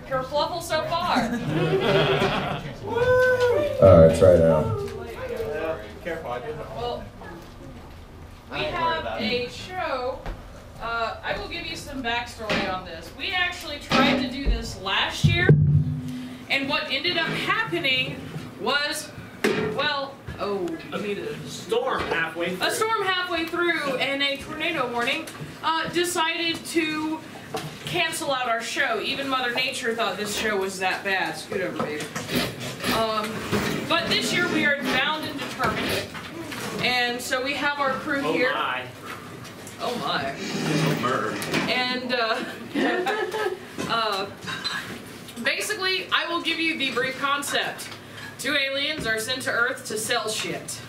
kerfluffle so far? Alright, try it out. Well, we have a show. I will give you some backstory on this. We actually tried to do this last year, and what ended up happening was, well, you need a storm halfway through. A storm halfway through and a tornado warning decided to cancel out our show. Even Mother Nature thought this show was that bad. Scoot over, baby. But this year we are bound and determined. And so we have our crew here. Oh my. Oh my. Murder. And basically, I will give you the brief concept. 2 aliens are sent to Earth to sell shit.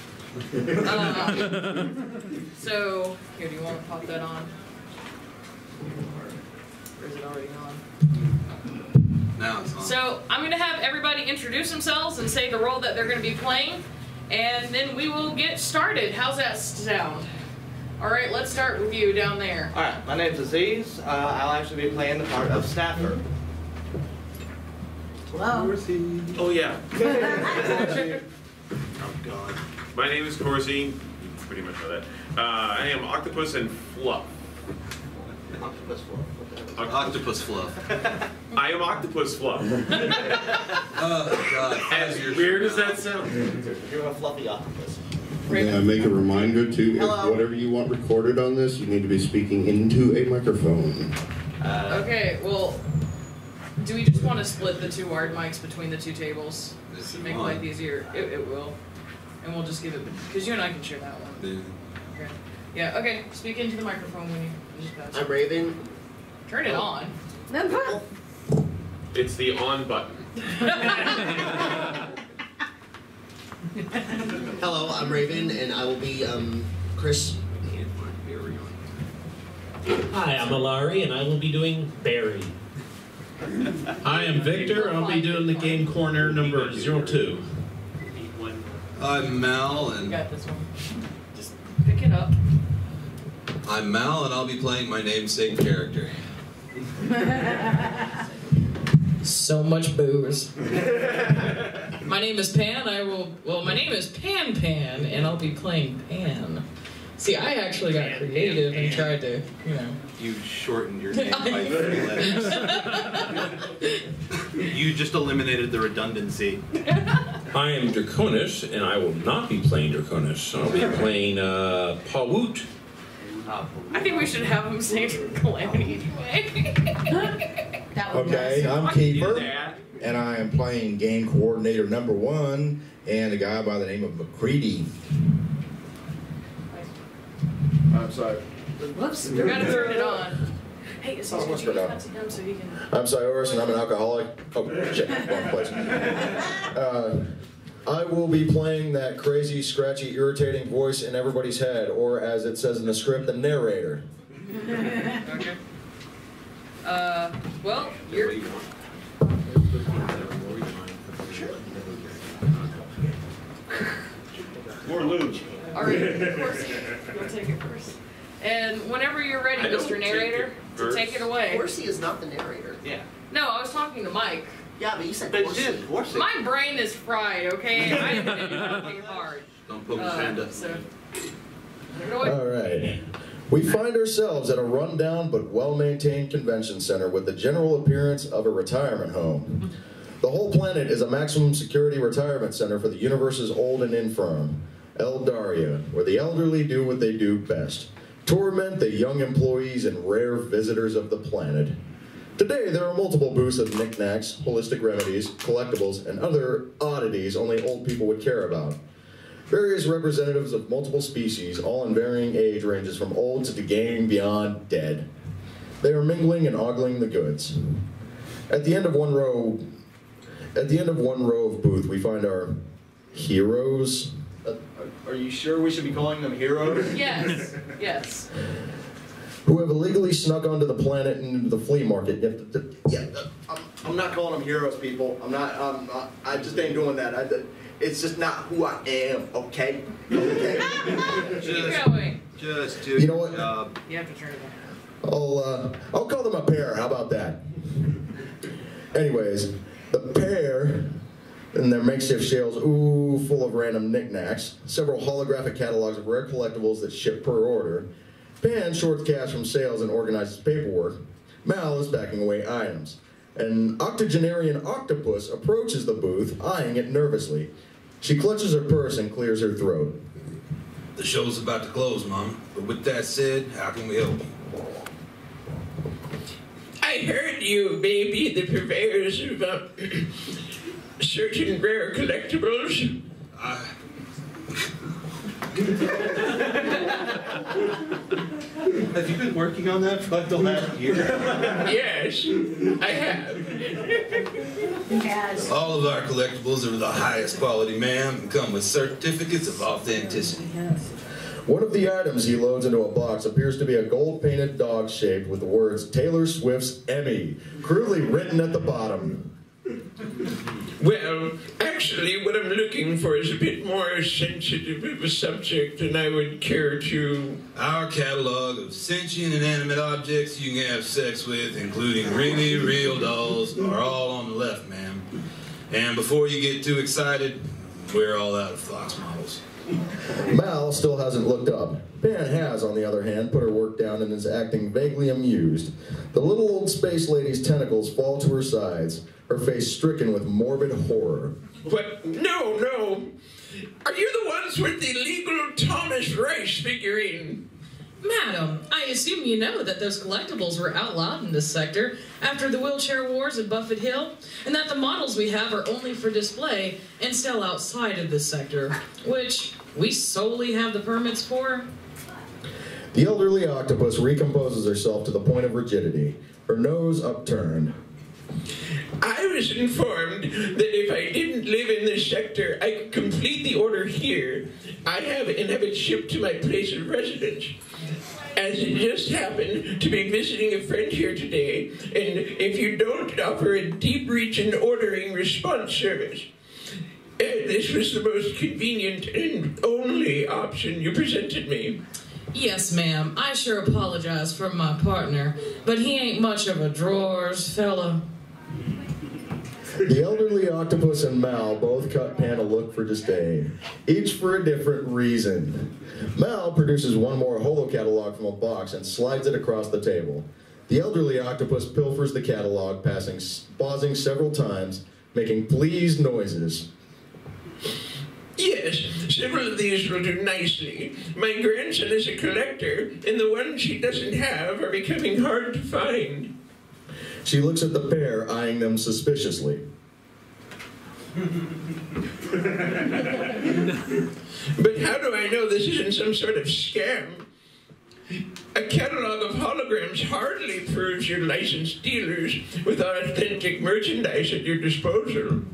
So, here, do you want to pop that on? Or is it already on? Now it's on. So, I'm going to have everybody introduce themselves and say the role that they're going to be playing, and then we will get started. How's that sound? Alright, let's start with you down there. Alright, my name's Aziz. I'll actually be playing the part of Staffer. Hello. Oh yeah. Oh God. My name is Corsi. You pretty much know that. I am Octopus and Fluff. Octopus Fluff. Octopus Fluff. I am Octopus Fluff. Oh God. As weird as that sounds. You're a fluffy octopus. I make a reminder too, Hello. if whatever you want recorded on this, you need to be speaking into a microphone. Okay, well, do we just want to split the 2 wired mics between the 2 tables to make life easier? It will. And we'll just give it, because you and I can share that one. Yeah. Okay. Yeah, okay, speak into the microphone when you just pass. I'm Raven. Turn it on. It's the on button. Hello, I'm Raven, and I will be, Chris. Hi, I'm Alari, and I will be doing Barry. I am Victor. I'll be doing the game corner number 02. I'm Mal, You and got this one. Just pick it up. I'm Mal, and I'll be playing my namesake character. So much booze. My name is Pan. My name is Pan, and I'll be playing Pan. See, I actually got creative and tried to, You shortened your name by 3 letters. You just eliminated the redundancy. I am Draconis, and I will not be playing Draconis. I'll be playing Pawut. I think we should have him say Calamity anyway. Okay, I'm Keeper, and I am playing game coordinator number 1, and a guy by the name of McCready. I'm sorry. Whoops, we gotta turn it on. Hey, is he Oh, what's going on? to him so he can... I'm Cyrus, and I'm an alcoholic. Oh, shit, wrong place. I will be playing that crazy, scratchy, irritating voice in everybody's head, or as it says in the script, the narrator. Okay. Well, you're... More luge. Alright, of course, you'll take it first. And whenever you're ready, Mr. Narrator, to take it away. Horsey is not the narrator. Yeah. No, I was talking to Mike. Yeah, but you said But Horsey. Horsey. My brain is fried, okay? I have been working hard. Don't poke his hand up. So, take it away. All right. We find ourselves at a rundown but well-maintained convention center with the general appearance of a retirement home. The whole planet is a maximum security retirement center for the universe's old and infirm, Eldaria, where the elderly do what they do best, torment the young employees and rare visitors of the planet. Today, there are multiple booths of knickknacks, holistic remedies, collectibles, and other oddities only old people would care about. Various representatives of multiple species, all in varying age ranges from old to decaying beyond dead. They are mingling and ogling the goods. At the end of one row of booth, we find our heroes. Are you sure we should be calling them heroes? Yes, yes. Who have illegally snuck onto the planet and into the flea market. I'm not calling them heroes, people. I just ain't doing that. It's just not who I am, okay? Okay. Keep going. Just do You know what? your job. You have to turn it on. I'll call them a pair. How about that? Anyways, the pair and their makeshift shelves, full of random knickknacks, several holographic catalogs of rare collectibles that ship per order. Pan shorts cash from sales and organizes paperwork. Mal is backing away items. An octogenarian octopus approaches the booth, eyeing it nervously. She clutches her purse and clears her throat. The show's about to close, Mom. But with that said, how can we help you? I heard you may be the purveyors of certain rare collectibles. Have you been working on that for like the last year? Yes, I have. Yes. All of our collectibles are of the highest quality, ma'am, and come with certificates of authenticity. One of the items he loads into a box appears to be a gold-painted dog shape with the words Taylor Swift's Emmy crudely written at the bottom. Well, actually, what I'm looking for is a bit more sensitive of a subject than I would care to. Our catalog of sentient and animate objects you can have sex with, including really real dolls, are all on the left, ma'am. And before you get too excited, we're all out of Fox models. Mal still hasn't looked up. Pan has, on the other hand, put her work down and is acting vaguely amused. The little old space lady's tentacles fall to her sides, her face stricken with morbid horror. What? No, no. Are you the ones with the illegal Thomas Rice figurine? Madam, I assume you know that those collectibles were outlawed in this sector after the wheelchair wars at Buffett Hill, and that the models we have are only for display and still outside of this sector, which we solely have the permits for. The elderly octopus recomposes herself to the point of rigidity, her nose upturned. I was informed that if I didn't live in this sector, I could complete the order here. I have it and have it shipped to my place of residence. As it just happened to be visiting a friend here today, and if you don't offer a deep region ordering response service, this was the most convenient and only option you presented me. Yes, ma'am. I sure apologize for my partner, but he ain't much of a drawers fella. The elderly octopus and Mal both cut Pan a look for disdain, each for a different reason. Mal produces one more holo catalog from a box and slides it across the table. The elderly octopus pilfers the catalog, pausing several times, making pleased noises. Yes, several of these will do nicely. My grandson is a collector, and the ones he doesn't have are becoming hard to find. She looks at the pair, eyeing them suspiciously. But how do I know this isn't some sort of scam? A catalog of holograms hardly proves you're licensed dealers with authentic merchandise at your disposal.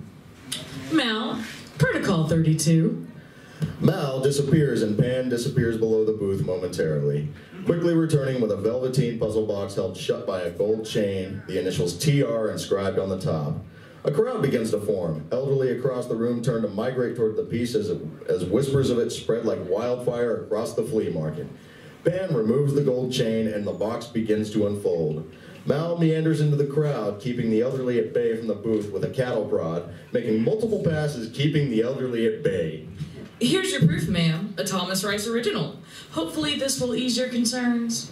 Mal, Protocol 32. Mal disappears and Pan disappears below the booth momentarily, quickly returning with a velveteen puzzle box held shut by a gold chain, the initials TR inscribed on the top. A crowd begins to form. Elderly across the room turn to migrate toward the piece as whispers of it spread like wildfire across the flea market. Pan removes the gold chain and the box begins to unfold. Mal meanders into the crowd, keeping the elderly at bay from the booth with a cattle prod, making multiple passes keeping the elderly at bay. Here's your proof, ma'am. A Thomas Rice original. Hopefully this will ease your concerns.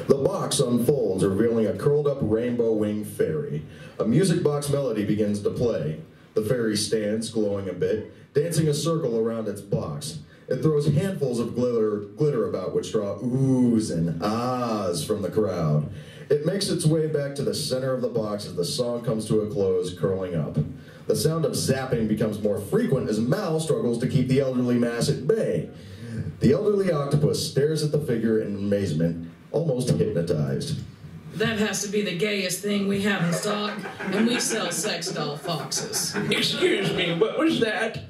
The box unfolds, revealing a curled-up rainbow-winged fairy. A music box melody begins to play. The fairy stands, glowing a bit, dancing a circle around its box. It throws handfuls of glitter about which draw oohs and ahs from the crowd. It makes its way back to the center of the box as the song comes to a close, curling up. The sound of zapping becomes more frequent as Mal struggles to keep the elderly mass at bay. The elderly octopus stares at the figure in amazement, almost hypnotized. That has to be the gayest thing we have in stock, and we sell sex doll foxes. Excuse me, what was that?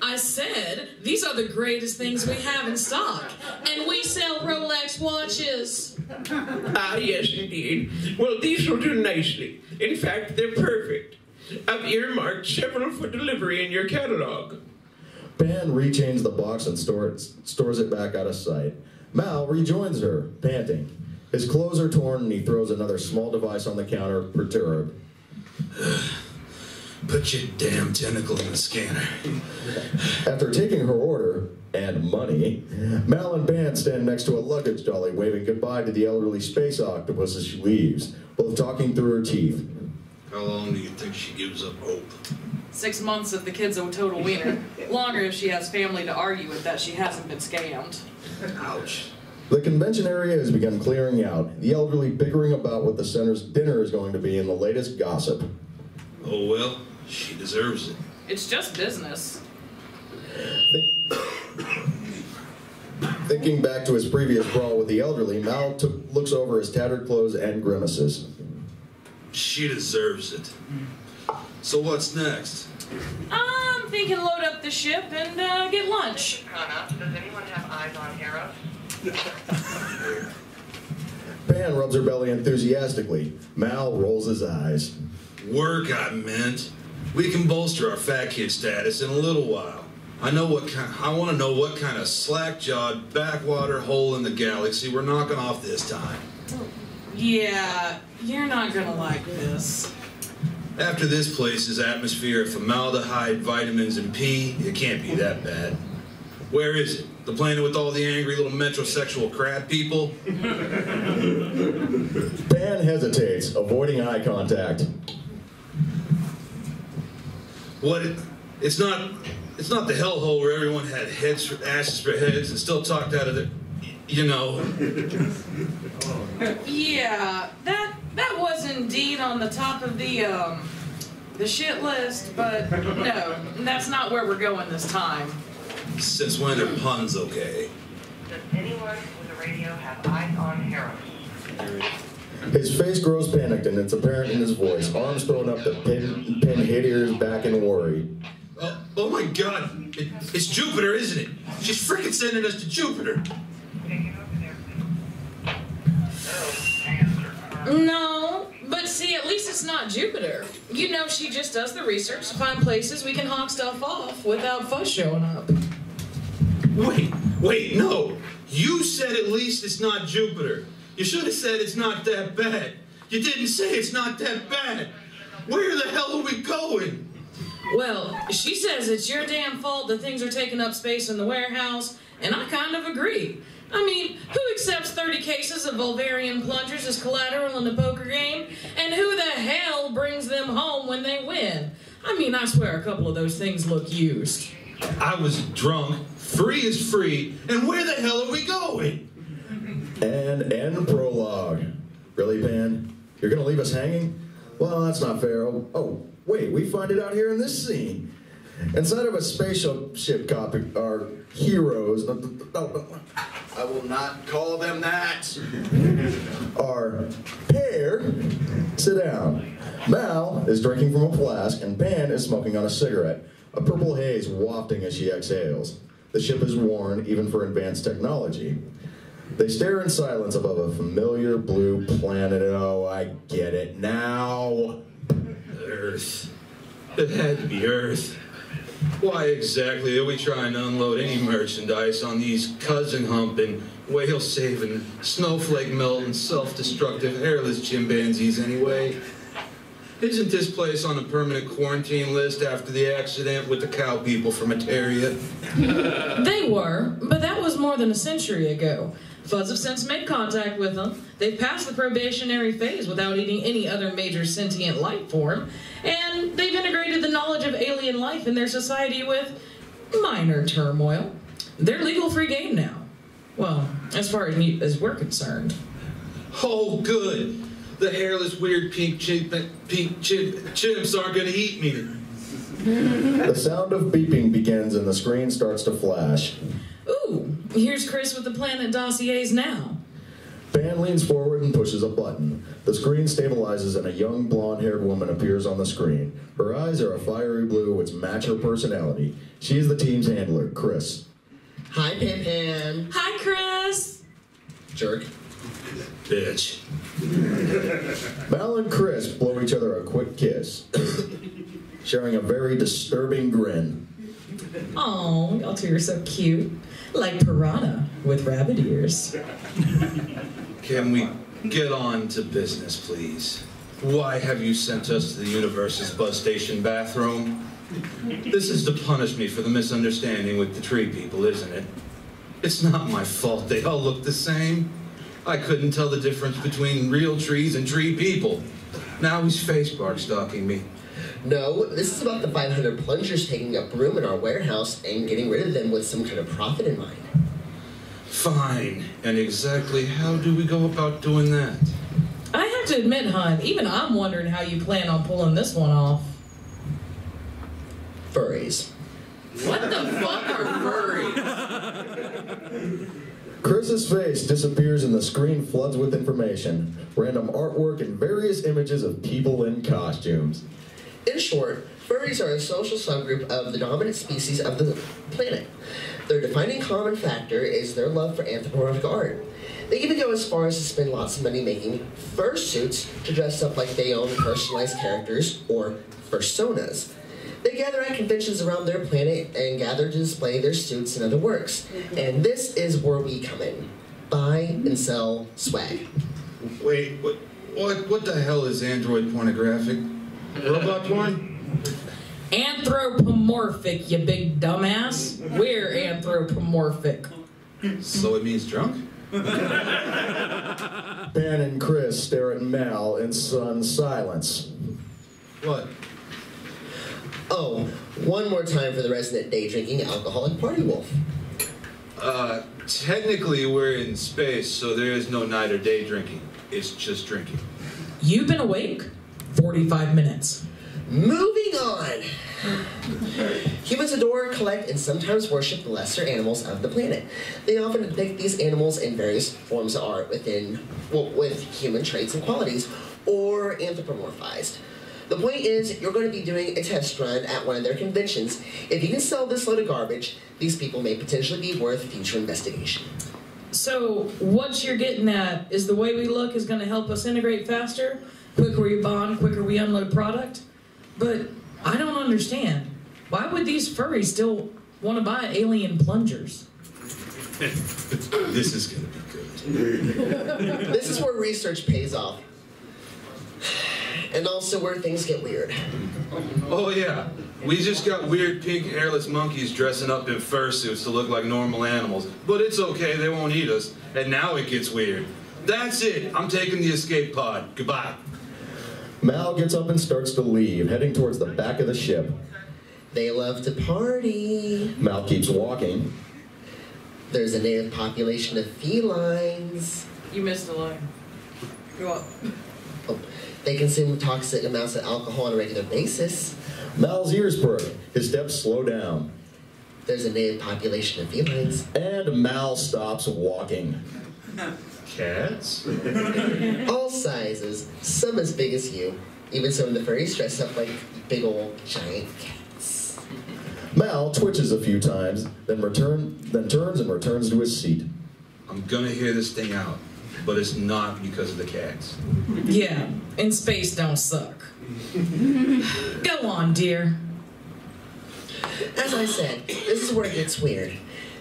I said, these are the greatest things we have in stock, and we sell Rolex watches. Ah, yes, indeed. Well, these will do nicely. In fact, they're perfect. I've earmarked several for delivery in your catalog. Pan rechains the box and stores it back out of sight. Mal rejoins her, panting. His clothes are torn and he throws another small device on the counter, perturbed. Put your damn tentacle in the scanner. After taking her order, and money, Mal and Ban stand next to a luggage dolly waving goodbye to the elderly space octopus as she leaves, both talking through her teeth. How long do you think she gives up hope? 6 months if the kid's a total wiener. Longer if she has family to argue with that she hasn't been scammed. Ouch. The convention area has begun clearing out, the elderly bickering about what the center's dinner is going to be and the latest gossip. Oh well, she deserves it. It's just business. Thinking back to his previous brawl with the elderly, Mal looks over his tattered clothes and grimaces. She deserves it. So what's next? I'm thinking load up the ship and get lunch. Does anyone have eyes on Hera? Pan rubs her belly enthusiastically. Mal rolls his eyes. Work, I meant. We can bolster our fat kid status in a little while. I want to know what kind of slack-jawed backwater hole in the galaxy we're knocking off this time. Yeah, you're not gonna like this. After this place's atmosphere of formaldehyde, vitamins, and pee, it can't be that bad. Where is it? The planet with all the angry little metrosexual crab people? Pan hesitates, avoiding eye contact. What? It's not the hellhole where everyone had asses for heads and still talked out of their, you know. Yeah, that was indeed on the top of the shit list, but no, that's not where we're going this time. Since when are puns okay? Does anyone with a radio have eyes on Hera? His face grows panicked and it's apparent in his voice, arms thrown up to pin hit ears back in worry. Oh my God! It's Jupiter, isn't it? She's freaking sending us to Jupiter. No, but see, at least it's not Jupiter. You know, she just does the research to find places we can hawk stuff off without fuss showing up. Wait, no. You said at least it's not Jupiter. You should have said it's not that bad. You didn't say it's not that bad. Where the hell are we going? Well, she says it's your damn fault that things are taking up space in the warehouse, and I kind of agree. I mean, who accepts 30 cases of Vulvarian plungers as collateral in the poker game? And who the hell brings them home when they win? I mean, I swear a couple of those things look used. I was drunk. Free is free. And where the hell are we going? And end prologue. Really, Pan? You're gonna leave us hanging? Well, that's not fair. Oh, wait, we find it out here in this scene. Inside of a spaceship copy are heroes. I will not call them that. Our pair. Sit down. Mal is drinking from a flask, and Pan is smoking on a cigarette. A purple haze wafting as she exhales. The ship is worn, even for advanced technology. They stare in silence above a familiar blue planet. Oh, I get it now. Earth. It had to be Earth. Why exactly are we trying to unload any merchandise on these cousin-humping, whale-saving, snowflake-melting, self-destructive, hairless chimpanzees anyway? Isn't this place on a permanent quarantine list after the accident with the cow people from Materia? They were, but that was more than a century ago. Fuzz have since made contact with them. They've passed the probationary phase without eating any other major sentient life form, and they've integrated the knowledge of alien life in their society with minor turmoil. They're legal free game now. Well, as far as we're concerned. Oh, good. The hairless, weird pink chimps aren't going to eat me. The sound of beeping begins and the screen starts to flash. Ooh, here's Chris with the planet dossiers now. Pan leans forward and pushes a button. The screen stabilizes and a young blonde-haired woman appears on the screen. Her eyes are a fiery blue which match her personality. She's the team's handler, Chris. Hi, Pan. Hi, Chris. Jerk. Bitch. Mal and Chris blow each other a quick kiss, sharing a very disturbing grin. Oh, y'all two are so cute. Like piranha with rabbit ears. Can we get on to business, please? Why have you sent us to the universe's bus station bathroom? This is to punish me for the misunderstanding with the tree people, isn't it? It's not my fault they all look the same. I couldn't tell the difference between real trees and tree people. Now he's Facebook stalking me. No, this is about the 500 plungers taking up room in our warehouse and getting rid of them with some kind of profit in mind. Fine. And exactly how do we go about doing that? I have to admit, hon, even I'm wondering how you plan on pulling this one off. Furries. What the fuck are furries? Chris's face disappears and the screen floods with information. Random artwork and various images of people in costumes. In short, furries are a social subgroup of the dominant species of the planet. Their defining common factor is their love for anthropomorphic art. They even go as far as to spend lots of money making fursuits to dress up like they own personalized characters, or fursonas. They gather at conventions around their planet and gather to display their suits and other works. And this is where we come in. Buy and sell swag. Wait, what the hell is android pornographic? Robot porn? Anthropomorphic, you big dumbass. We're anthropomorphic. So it means drunk? Ben and Chris stare at Mal in stunned silence. What? Oh, one more time for the resident day-drinking alcoholic party wolf. Technically we're in space, so there is no night or day drinking. It's just drinking. You've been awake 45 minutes. Moving on. Humans adore, collect, and sometimes worship the lesser animals of the planet. They often depict these animals in various forms of art with human traits and qualities, or anthropomorphized. The point is, you're going to be doing a test run at one of their conventions. If you can sell this load of garbage, these people may potentially be worth future investigation. So, what you're getting at is the way we look is going to help us integrate faster? Quicker we bond, quicker we unload product? But I don't understand. Why would these furries still want to buy alien plungers? This is going to be good. This is where research pays off. And also where things get weird. Oh yeah, we just got weird pink hairless monkeys dressing up in fursuits to look like normal animals. But it's okay, they won't eat us. And now it gets weird. That's it, I'm taking the escape pod. Goodbye. Mal gets up and starts to leave, heading towards the back of the ship. They love to party. Mal keeps walking. There's a native population of felines. You missed a line. Go up. Oh, they consume toxic amounts of alcohol on a regular basis. Mal's ears perk. His steps slow down. There's a native population of felines. And Mal stops walking. Cats? All sizes, some as big as you. Even some of the furries dress up like big old giant cats. Mal twitches a few times, then turns and returns to his seat. I'm gonna hear this thing out, but it's not because of the cats. Yeah, in space don't suck. Go on, dear. As I said, this is where it gets weird.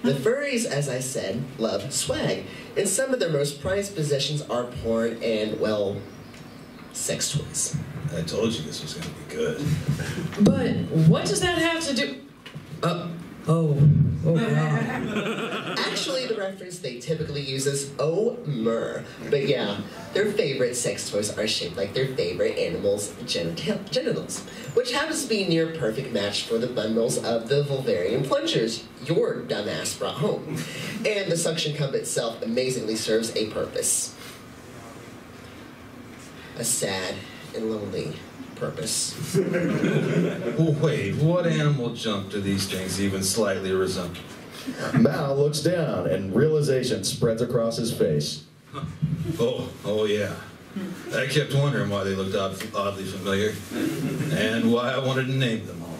The furries, as I said, love swag, and some of their most prized possessions are porn and, well, sex toys. I told you this was going to be good. But what does that have to do? Oh, wow. Actually, the reference they typically use is "oh, mer." But yeah, their favorite sex toys are shaped like their favorite animals' genitals, which happens to be a near perfect match for the bundles of the Vulvarian plungers your dumbass brought home. And the suction cup itself amazingly serves a purpose. A sad and lonely purpose. Wait, what animal junk do these things even slightly resemble? Mal looks down and realization spreads across his face. Oh yeah. I kept wondering why they looked oddly familiar, and why I wanted to name them all.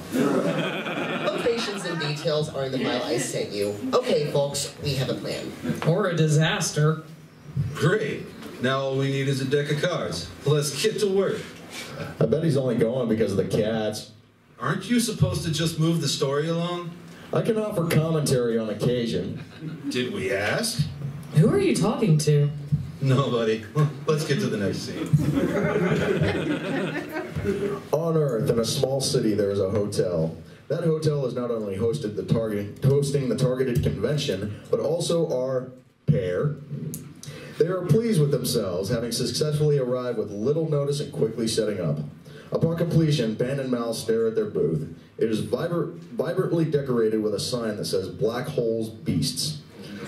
Locations and details are in the file I sent you. Okay, folks, we have a plan. Or a disaster. Great. Now all we need is a deck of cards. Let's get to work. I bet he's only going because of the cats. Aren't you supposed to just move the story along? I can offer commentary on occasion. Did we ask? Who are you talking to? No, buddy. Well, let's get to the next scene. On Earth, in a small city, there is a hotel. That hotel is not only hosting the targeted convention, but also our pair. They are pleased with themselves, having successfully arrived with little notice and quickly setting up. Upon completion, Pan and Mal stare at their booth. It is vibrantly decorated with a sign that says Black Holes Beasts.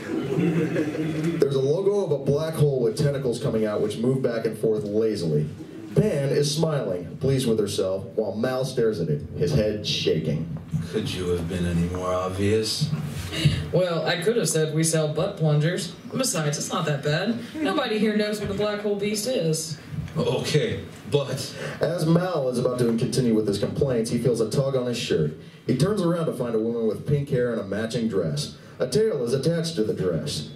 There's a logo of a black hole with tentacles coming out which move back and forth lazily. Pan is smiling, pleased with herself, while Mal stares at it, his head shaking. Could you have been any more obvious? Well, I could have said we sell butt plungers. Besides, it's not that bad. Nobody here knows what a black hole beast is. Okay, but... As Mal is about to continue with his complaints, he feels a tug on his shirt. He turns around to find a woman with pink hair and a matching dress. A tail is attached to the dress.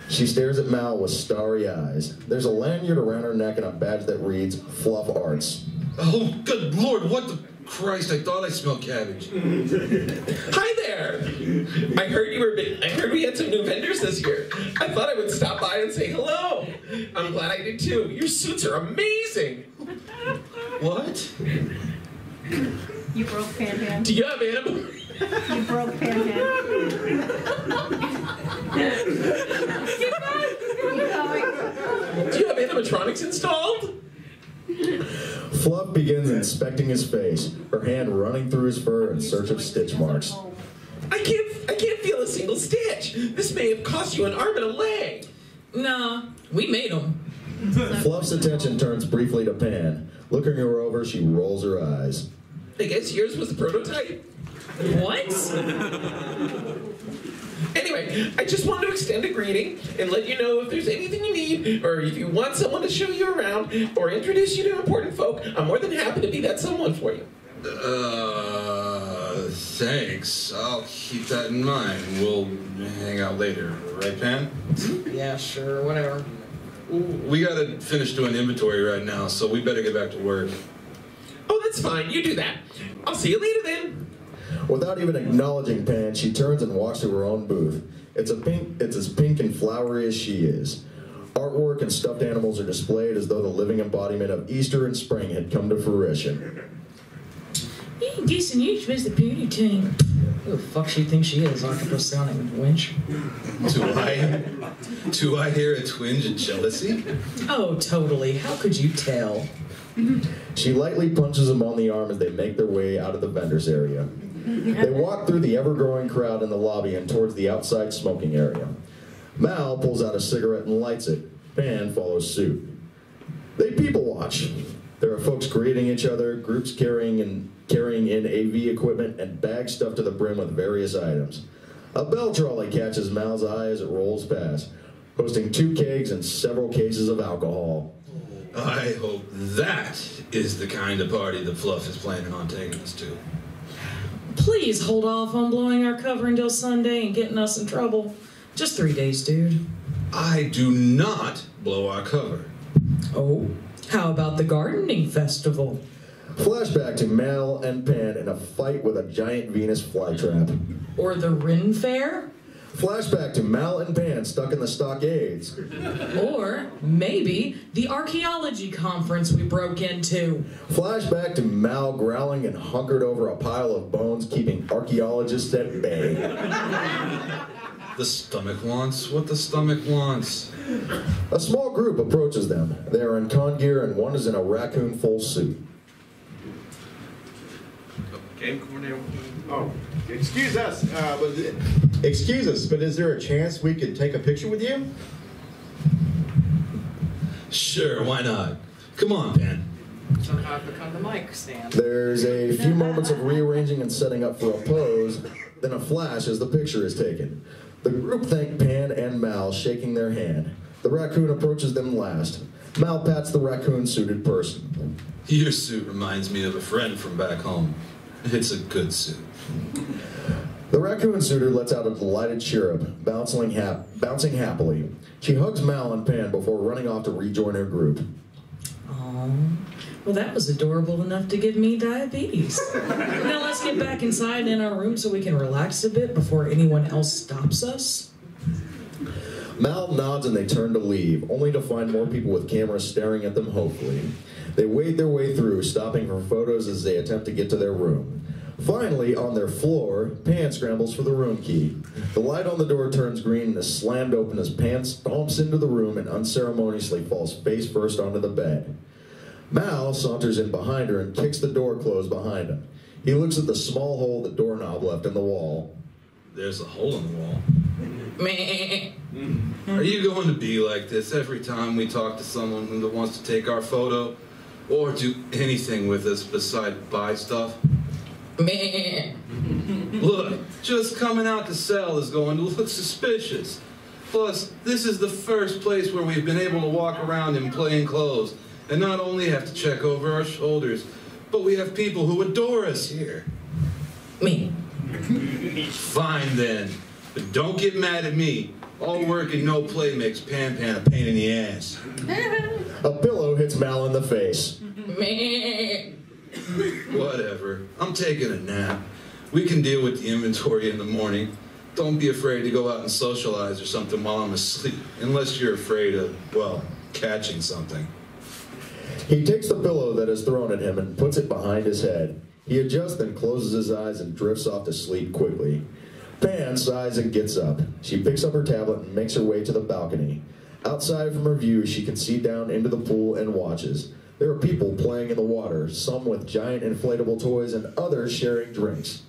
She stares at Mal with starry eyes. There's a lanyard around her neck and a badge that reads, Fluff Arts. Oh, good Lord, what the Christ, I thought I smelled cabbage. Hi there! I heard we had some new vendors this year. I thought I would stop by and say hello. I'm glad I did too. Your suits are amazing. What? You broke Pan-Pan. Do you have animal? You broke Pan-Pan. Do you have animatronics installed? Fluff begins inspecting his face, her hand running through his fur in search of stitch marks. I can't feel a single stitch. This may have cost you an arm and a leg. Nah, we made them. Fluff's attention turns briefly to Pan. Looking her over, she rolls her eyes. I guess yours was the prototype. What? Anyway, I just wanted to extend a greeting and let you know if there's anything you need, or if you want someone to show you around, or introduce you to important folk, I'm more than happy to be that someone for you. Thanks. I'll keep that in mind. We'll hang out later. Right, Pan? Yeah, sure, whatever. We gotta finish doing inventory right now, so we better get back to work. Oh, that's fine. You do that. I'll see you later then. Without even acknowledging Pan, she turns and walks to her own booth. It's as pink and flowery as she is. Artwork and stuffed animals are displayed as though the living embodiment of Easter and spring had come to fruition. Guessing you was the beauty team. Who the fuck she thinks she is, octopus sounding winch? Do I hear a twinge of jealousy? Oh, totally. How could you tell? She lightly punches him on the arm as they make their way out of the vendors area. They walk through the ever-growing crowd in the lobby and towards the outside smoking area. Mal pulls out a cigarette and lights it. Pan follows suit. They people watch. There are folks greeting each other, groups carrying in AV equipment, and bags stuffed to the brim with various items. A bell trolley catches Mal's eye as it rolls past, hosting 2 kegs and several cases of alcohol. I hope that is the kind of party that Fluff is planning on taking us to. Please hold off on blowing our cover until Sunday and getting us in trouble. Just 3 days, dude. I do not blow our cover. Oh, how about the gardening festival? Flashback to Mal and Pan in a fight with a giant Venus flytrap. Or the Rin Fair? Flashback to Mal and Pan stuck in the stockades. Or maybe the archaeology conference we broke into. Flashback to Mal growling and hunkered over a pile of bones, keeping archaeologists at bay. The stomach wants what the stomach wants. A small group approaches them. They are in con gear and one is in a raccoon full suit. Game coordinator. Oh, excuse us, but is there a chance we could take a picture with you? Sure, why not? Come on, Pan. Somehow I've become the mic stand. There's a few moments of rearranging and setting up for a pose, then a flash as the picture is taken. The group thank Pan and Mal, shaking their hand. The raccoon approaches them last. Mal pats the raccoon-suited person. Your suit reminds me of a friend from back home. It's a good suit. The raccoon suitor lets out a delighted chirrup, bouncing happily. She hugs Mal and Pan before running off to rejoin her group. Oh, well, that was adorable enough to give me diabetes. Now let's get back inside in our room so we can relax a bit before anyone else stops us. Mal nods and they turn to leave, only to find more people with cameras staring at them hopefully. They wade their way through, stopping for photos as they attempt to get to their room. Finally, on their floor, Pan scrambles for the room key. The light on the door turns green and is slammed open as Pan stomps into the room and unceremoniously falls face first onto the bed. Mal saunters in behind her and kicks the door closed behind him. He looks at the small hole the doorknob left in the wall. There's a hole in the wall. Meh. Are you going to be like this every time we talk to someone who wants to take our photo or do anything with us besides buy stuff? Meh. Look, just coming out to sell is going to look suspicious. Plus, this is the first place where we've been able to walk around in plain clothes and not only have to check over our shoulders, but we have people who adore us here. Me. Fine then, but don't get mad at me. All work and no play makes Pan Pan a pain in the ass. A pillow hits Mal in the face. Meh. Whatever, I'm taking a nap. We can deal with the inventory in the morning. Don't be afraid to go out and socialize or something while I'm asleep, unless you're afraid of, well, catching something. He takes the pillow that is thrown at him and puts it behind his head. He adjusts and closes his eyes and drifts off to sleep quickly. Pan sighs and gets up. She picks up her tablet and makes her way to the balcony. Outside from her view, she can see down into the pool and watches. There are people playing in the water, some with giant inflatable toys and others sharing drinks.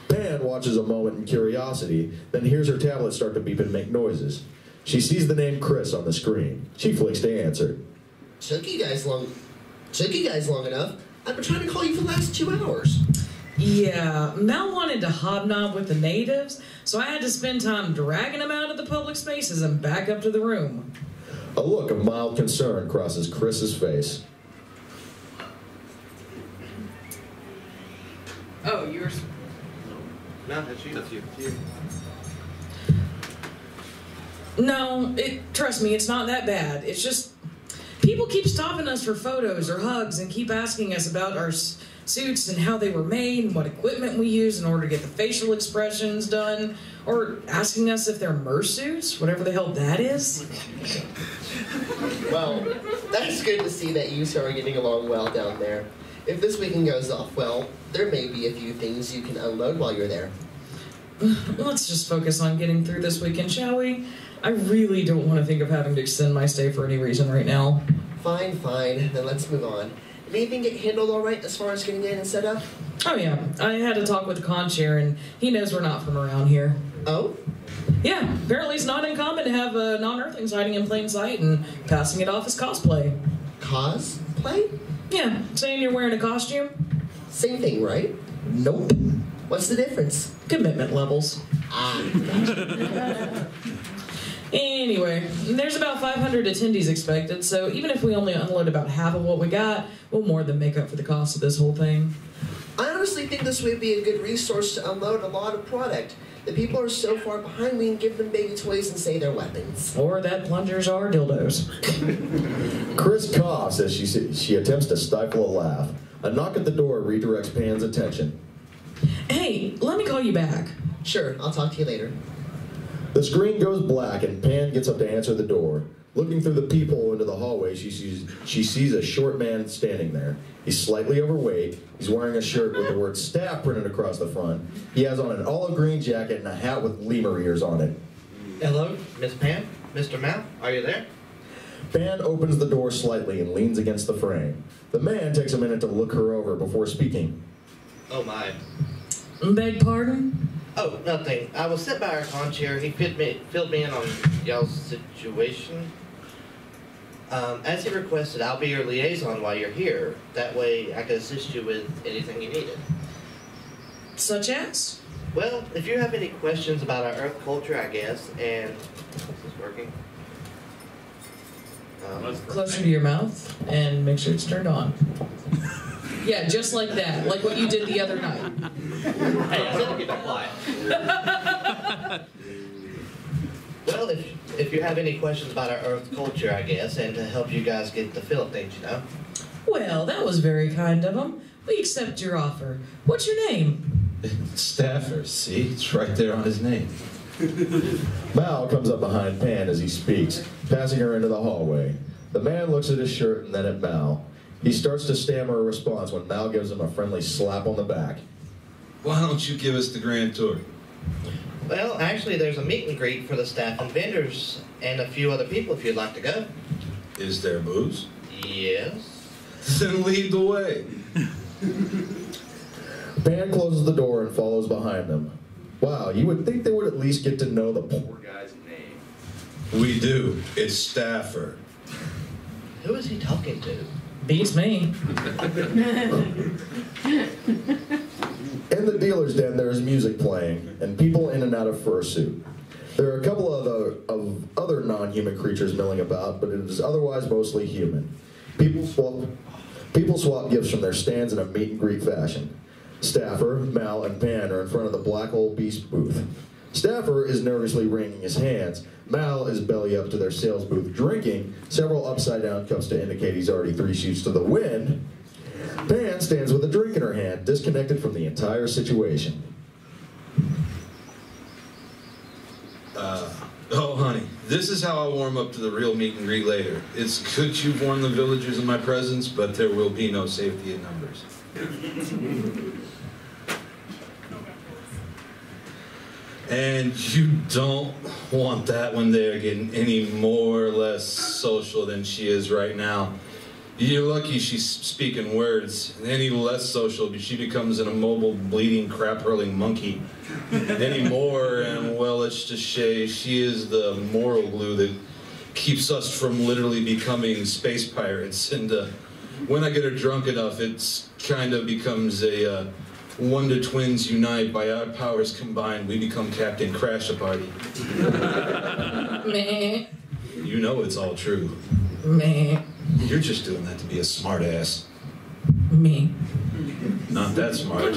Pan watches a moment in curiosity, then hears her tablet start to beep and make noises. She sees the name Chris on the screen. She flicks to answer. Took you guys long enough. I've been trying to call you for the last 2 hours. Yeah, Mel wanted to hobnob with the natives, so I had to spend time dragging him out of the public spaces and back up to the room. A look of mild concern crosses Chris's face. Oh, yours. No, that's you. That's you. No, trust me, it's not that bad. It's just people keep stopping us for photos or hugs and keep asking us about our suits and how they were made and what equipment we use in order to get the facial expressions done, or asking us if they're mersuits, whatever the hell that is. Well, that's good to see that you two are getting along well down there. If this weekend goes off well, there may be a few things you can unload while you're there. Let's just focus on getting through this weekend, shall we? I really don't want to think of having to extend my stay for any reason right now. Fine. Then let's move on. Anything get handled all right as far as getting in and set up? Oh yeah, I had to talk with the con chair, and he knows we're not from around here. Oh? Yeah, apparently it's not uncommon to have non-earthlings hiding in plain sight and passing it off as cosplay. Cosplay? Yeah, saying you're wearing a costume. Same thing, right? Nope. What's the difference? Commitment levels. Gotcha. Anyway, there's about 500 attendees expected, so even if we only unload about half of what we got, we'll more than make up for the cost of this whole thing. I honestly think this would be a good resource to unload a lot of product. The people are so far behind, we can give them baby toys and say they're weapons. Or that plungers are dildos. Chris coughs as she attempts to stifle a laugh. A knock at the door redirects Pan's attention. Hey, let me call you back. Sure, I'll talk to you later. The screen goes black and Pan gets up to answer the door. Looking through the peephole into the hallway, she sees a short man standing there. He's slightly overweight. He's wearing a shirt with the word staff printed across the front. He has on an olive green jacket and a hat with lemur ears on it. Hello, Miss Pam? Mr. Mal? Are you there? Pan opens the door slightly and leans against the frame. The man takes a minute to look her over before speaking. Oh my. Beg pardon? Oh, nothing. I was sent by our con chair. He filled me in on y'all's situation. As he requested, I'll be your liaison while you're here. That way I can assist you with anything you needed. Such as? Well, if you have any questions about our Earth culture, I guess, and... Is this working? Closer to your mouth and make sure it's turned on. Yeah, just like that. Like what you did the other night. Hey, I said to keep it quiet. Well, if you have any questions about our Earth culture, I guess, and to help you guys get the feel of things, you know. Well, that was very kind of him. We accept your offer. What's your name? Staffer, see? It's right there on his name. Mal comes up behind Pan as he speaks, passing her into the hallway. The man looks at his shirt and then at Mal. He starts to stammer a response when Mal gives him a friendly slap on the back. Why don't you give us the grand tour? Well, actually, there's a meet and greet for the staff and vendors and a few other people if you'd like to go. Is there booze? Yes. Then lead the way. Pan closes the door and follows behind them. Wow, you would think they would at least get to know the poor guy's name. We do. It's Staffer. Who is he talking to? Beats me. In the dealer's den, there is music playing, and people in and out of fursuit. There are a couple of other non-human creatures milling about, but it is otherwise mostly human. People swap gifts from their stands in a meet and greet fashion. Staffer, Mal, and Pan are in front of the Black Hole Beast booth. Staffer is nervously wringing his hands. Mal is belly up to their sales booth drinking several upside-down cups to indicate he's already 3 shoots to the wind. Pan stands with a drink in her hand, disconnected from the entire situation. Oh, honey, this is how I warm up to the real meet and greet later. It's good you've warned the villagers of my presence, but there will be no safety in numbers. And you don't want that when they're getting any more or less social than she is right now. You're lucky she's speaking words. Any less social, she becomes an immobile, bleeding, crap-hurling monkey. Any more, and well, let's just say she is the moral glue that keeps us from literally becoming space pirates. And when I get her drunk enough, it's kind of becomes a Wonder Twins unite. By our powers combined, we become Captain Crash-a-Party. Meh. You know it's all true. Meh. You're just doing that to be a smartass. Me. Not that smart.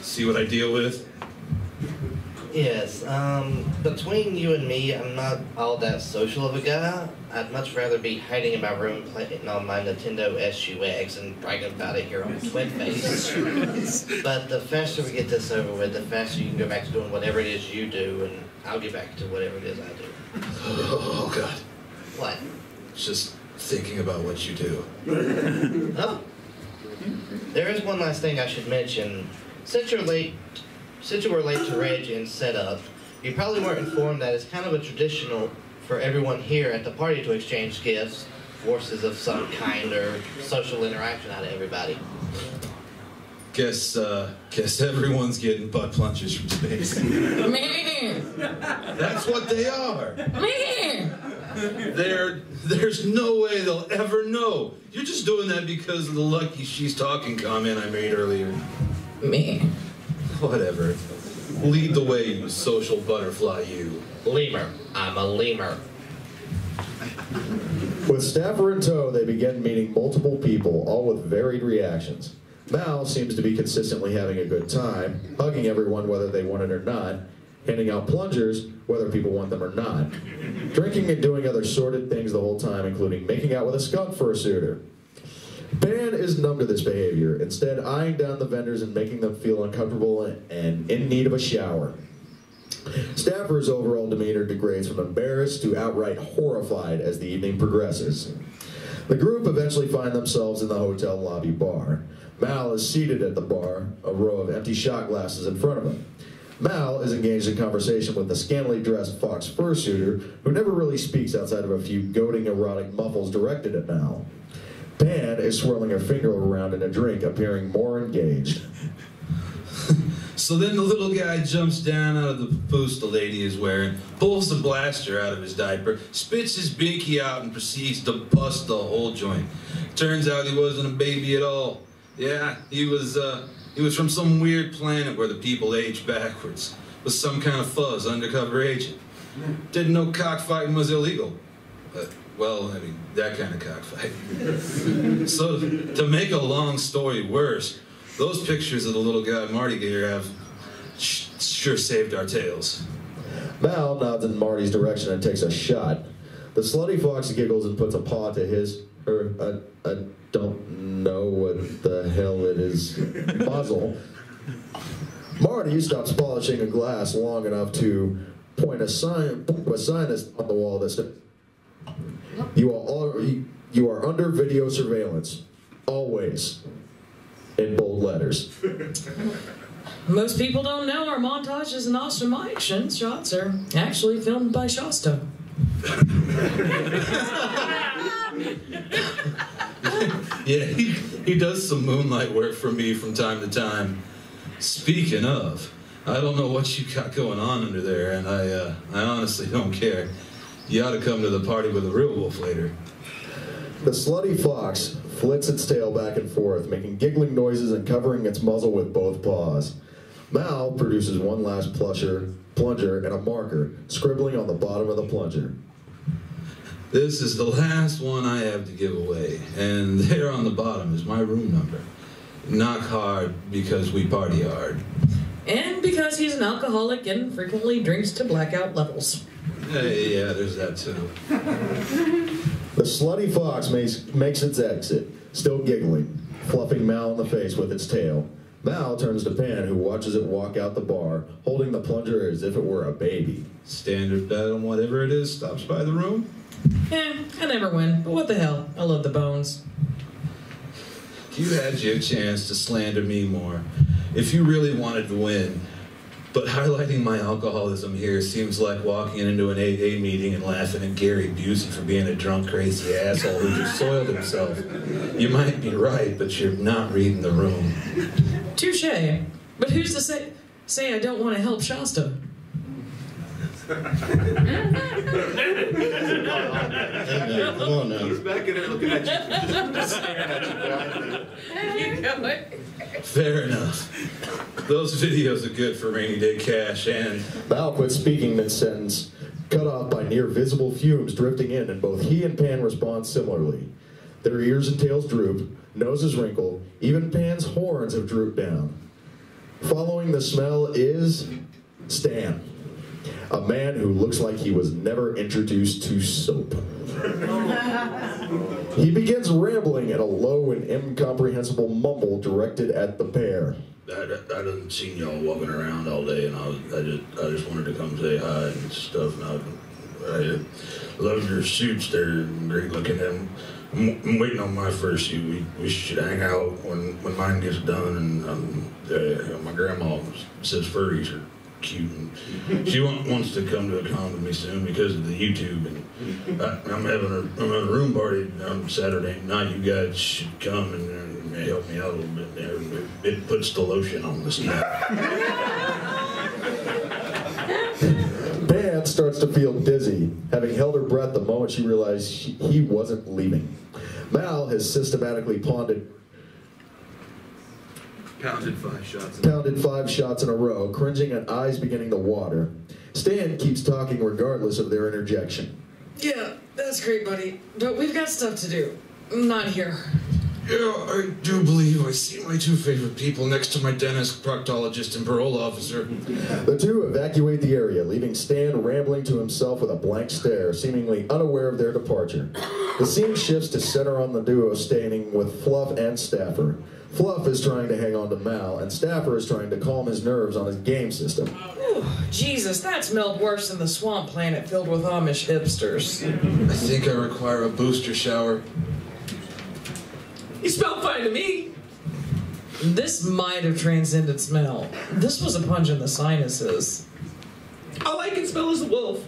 See what I deal with? Yes, between you and me, I'm not all that social of a guy. I'd much rather be hiding in my room playing on my Nintendo SUX and bragging about it here on Twinface. But the faster we get this over with, the faster you can go back to doing whatever it is you do, and I'll get back to whatever it is I do. Oh, God. What? Just thinking about what you do. Oh. There is one last thing I should mention. Since you were late to Reg and set up, you probably weren't informed that it's kind of a traditional for everyone here at the party to exchange gifts, forces of some kind, or social interaction out of everybody. Guess everyone's getting butt plungers from space. Man. That's what they are. Man. There's no way they'll ever know. You're just doing that because of the lucky she's talking comment I made earlier. Man. Whatever. Lead the way, you social butterfly, you. Lemur. I'm a lemur. With Staffer in tow, they begin meeting multiple people, all with varied reactions. Mal seems to be consistently having a good time, hugging everyone whether they want it or not, handing out plungers whether people want them or not, drinking and doing other sordid things the whole time, including making out with a skunk fursuiter. Pan is numb to this behavior, instead eyeing down the vendors and making them feel uncomfortable and in need of a shower. Staffer's overall demeanor degrades from embarrassed to outright horrified as the evening progresses. The group eventually find themselves in the hotel lobby bar. Mal is seated at the bar, a row of empty shot glasses in front of him. Mal is engaged in conversation with the scantily dressed fox fursuiter, who never really speaks outside of a few goading erotic muffles directed at Mal. Pan is swirling her finger around in a drink, appearing more engaged. So then the little guy jumps down out of the papoose the lady is wearing, pulls the blaster out of his diaper, spits his binky out, and proceeds to bust the whole joint. Turns out he wasn't a baby at all. Yeah, he was from some weird planet where the people age backwards. Was some kind of fuzz undercover agent. Didn't know cockfighting was illegal. Well, I mean, that kind of cockfight. So, to make a long story worse, those pictures of the little guy Marty here have sure saved our tails. Mal nods in Marty's direction and takes a shot. The slutty fox giggles and puts a paw to his, I don't know what the hell it is, muzzle. Marty stops polishing a glass long enough to point a sign that's on the wall that says, you are under video surveillance, always, in bold letters. Most people don't know our montages and action shots are actually filmed by Shasta. Yeah, he does some moonlight work for me from time to time. Speaking of, I don't know what you got going on under there, and I honestly don't care. You ought to come to the party with a real wolf later. The slutty fox flits its tail back and forth, making giggling noises and covering its muzzle with both paws. Mal produces one last plunger and a marker, scribbling on the bottom of the plunger. This is the last one I have to give away, and there on the bottom is my room number. Knock hard because we party hard. And because he's an alcoholic and frequently drinks to blackout levels. Hey, yeah, there's that too. The slutty fox makes its exit, still giggling, fluffing Mal in the face with its tail. Mal turns to Pan, who watches it walk out the bar, holding the plunger as if it were a baby. Standard bet on whatever it is stops by the room? I never win, but what the hell? I love the bones. You had your chance to slander me more, if you really wanted to win. But highlighting my alcoholism here seems like walking into an AA meeting and laughing at Gary Busey for being a drunk, crazy asshole who just soiled himself. You might be right, but you're not reading the room. Touche. But who's to say I don't want to help Shasta? Come on now. He's back in there looking at you, just staring at you. Fair enough. Those videos are good for rainy day cash, and Mal quits speaking mid-sentence, cut off by near visible fumes drifting in, and both he and Pan respond similarly. Their ears and tails droop, noses wrinkle, even Pan's horns have drooped down. Following the smell is Stan, a man who looks like he was never introduced to soap. He begins rambling in a low and incomprehensible mumble directed at the pair. I done seen y'all walking around all day, and I just wanted to come say hi and stuff. And I love your suits; they're great looking. And I'm waiting on my first suit. We should hang out when mine gets done. And my grandma says furries are cute, and she wants to come to a con with me soon because of the YouTube. And I'm having a room party on Saturday night. You guys should come and help me out a little bit there. It puts the lotion on the skin. Pan starts to feel dizzy, having held her breath the moment she realized he wasn't leaving. Mal has systematically pounded 5 shots in a row, cringing and eyes beginning to water. Stan keeps talking regardless of their interjection. Yeah, that's great, buddy. But we've got stuff to do. Not here. Yeah, I do believe I see my 2 favorite people next to my dentist, proctologist, and parole officer. The two evacuate the area, leaving Stan rambling to himself with a blank stare, seemingly unaware of their departure. The scene shifts to center on the duo standing with Fluff and Staffer. Fluff is trying to hang on to Mal, and Staffer is trying to calm his nerves on his game system. Ooh, Jesus, that smelled worse than the swamp planet filled with Amish hipsters. I think I require a booster shower. You smell fine to me. This might have transcended smell. This was a punch in the sinuses. All I can smell is the wolf.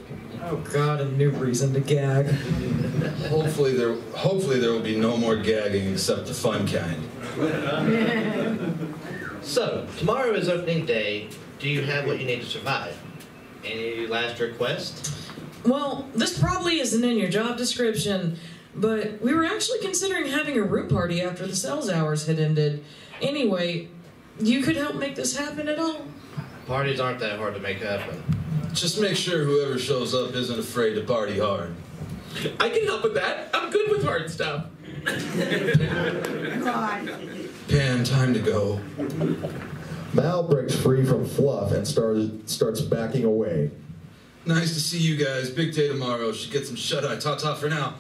Oh God, a new reason to gag. Hopefully there will be no more gagging except the fun kind. So, tomorrow is opening day. Do you have what you need to survive? Any last requests? Well, this probably isn't in your job description, but we were actually considering having a room party after the sales hours had ended. Anyway, you could help make this happen at all? Parties aren't that hard to make happen. Just make sure whoever shows up isn't afraid to party hard. I can help with that. I'm good with hard stuff. God. Pan, time to go. Mal breaks free from Fluff and starts backing away. Nice to see you guys. Big day tomorrow. Should get some shut-eye. Ta-ta for now.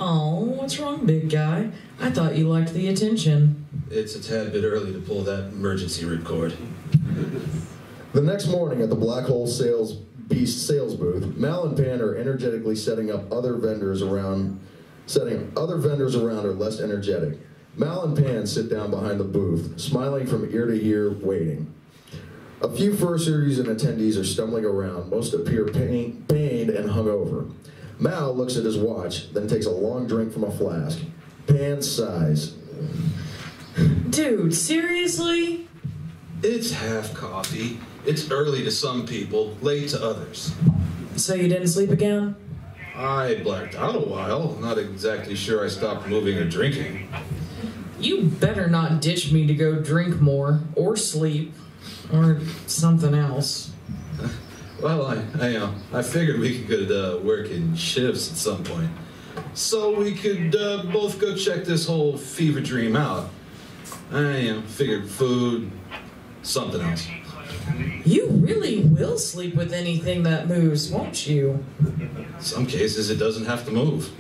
Oh, what's wrong, big guy? I thought you liked the attention. It's a tad bit early to pull that emergency ripcord. The next morning at the Black Hole Beast sales booth, Mal and Pan are energetically setting other vendors around are less energetic. Mal and Pan sit down behind the booth, smiling from ear to ear, waiting. A few fursuiters and attendees are stumbling around. Most appear pained and hungover. Mal looks at his watch, then takes a long drink from a flask. Pan sighs. Dude, seriously? It's half coffee. It's early to some people, late to others. So you didn't sleep again? I blacked out a while. Not exactly sure I stopped moving or drinking. You better not ditch me to go drink more, or sleep, or something else. Well, I figured we could work in shifts at some point. So we could both go check this whole fever dream out. I figured food, something else. You really will sleep with anything that moves, won't you? Some cases it doesn't have to move.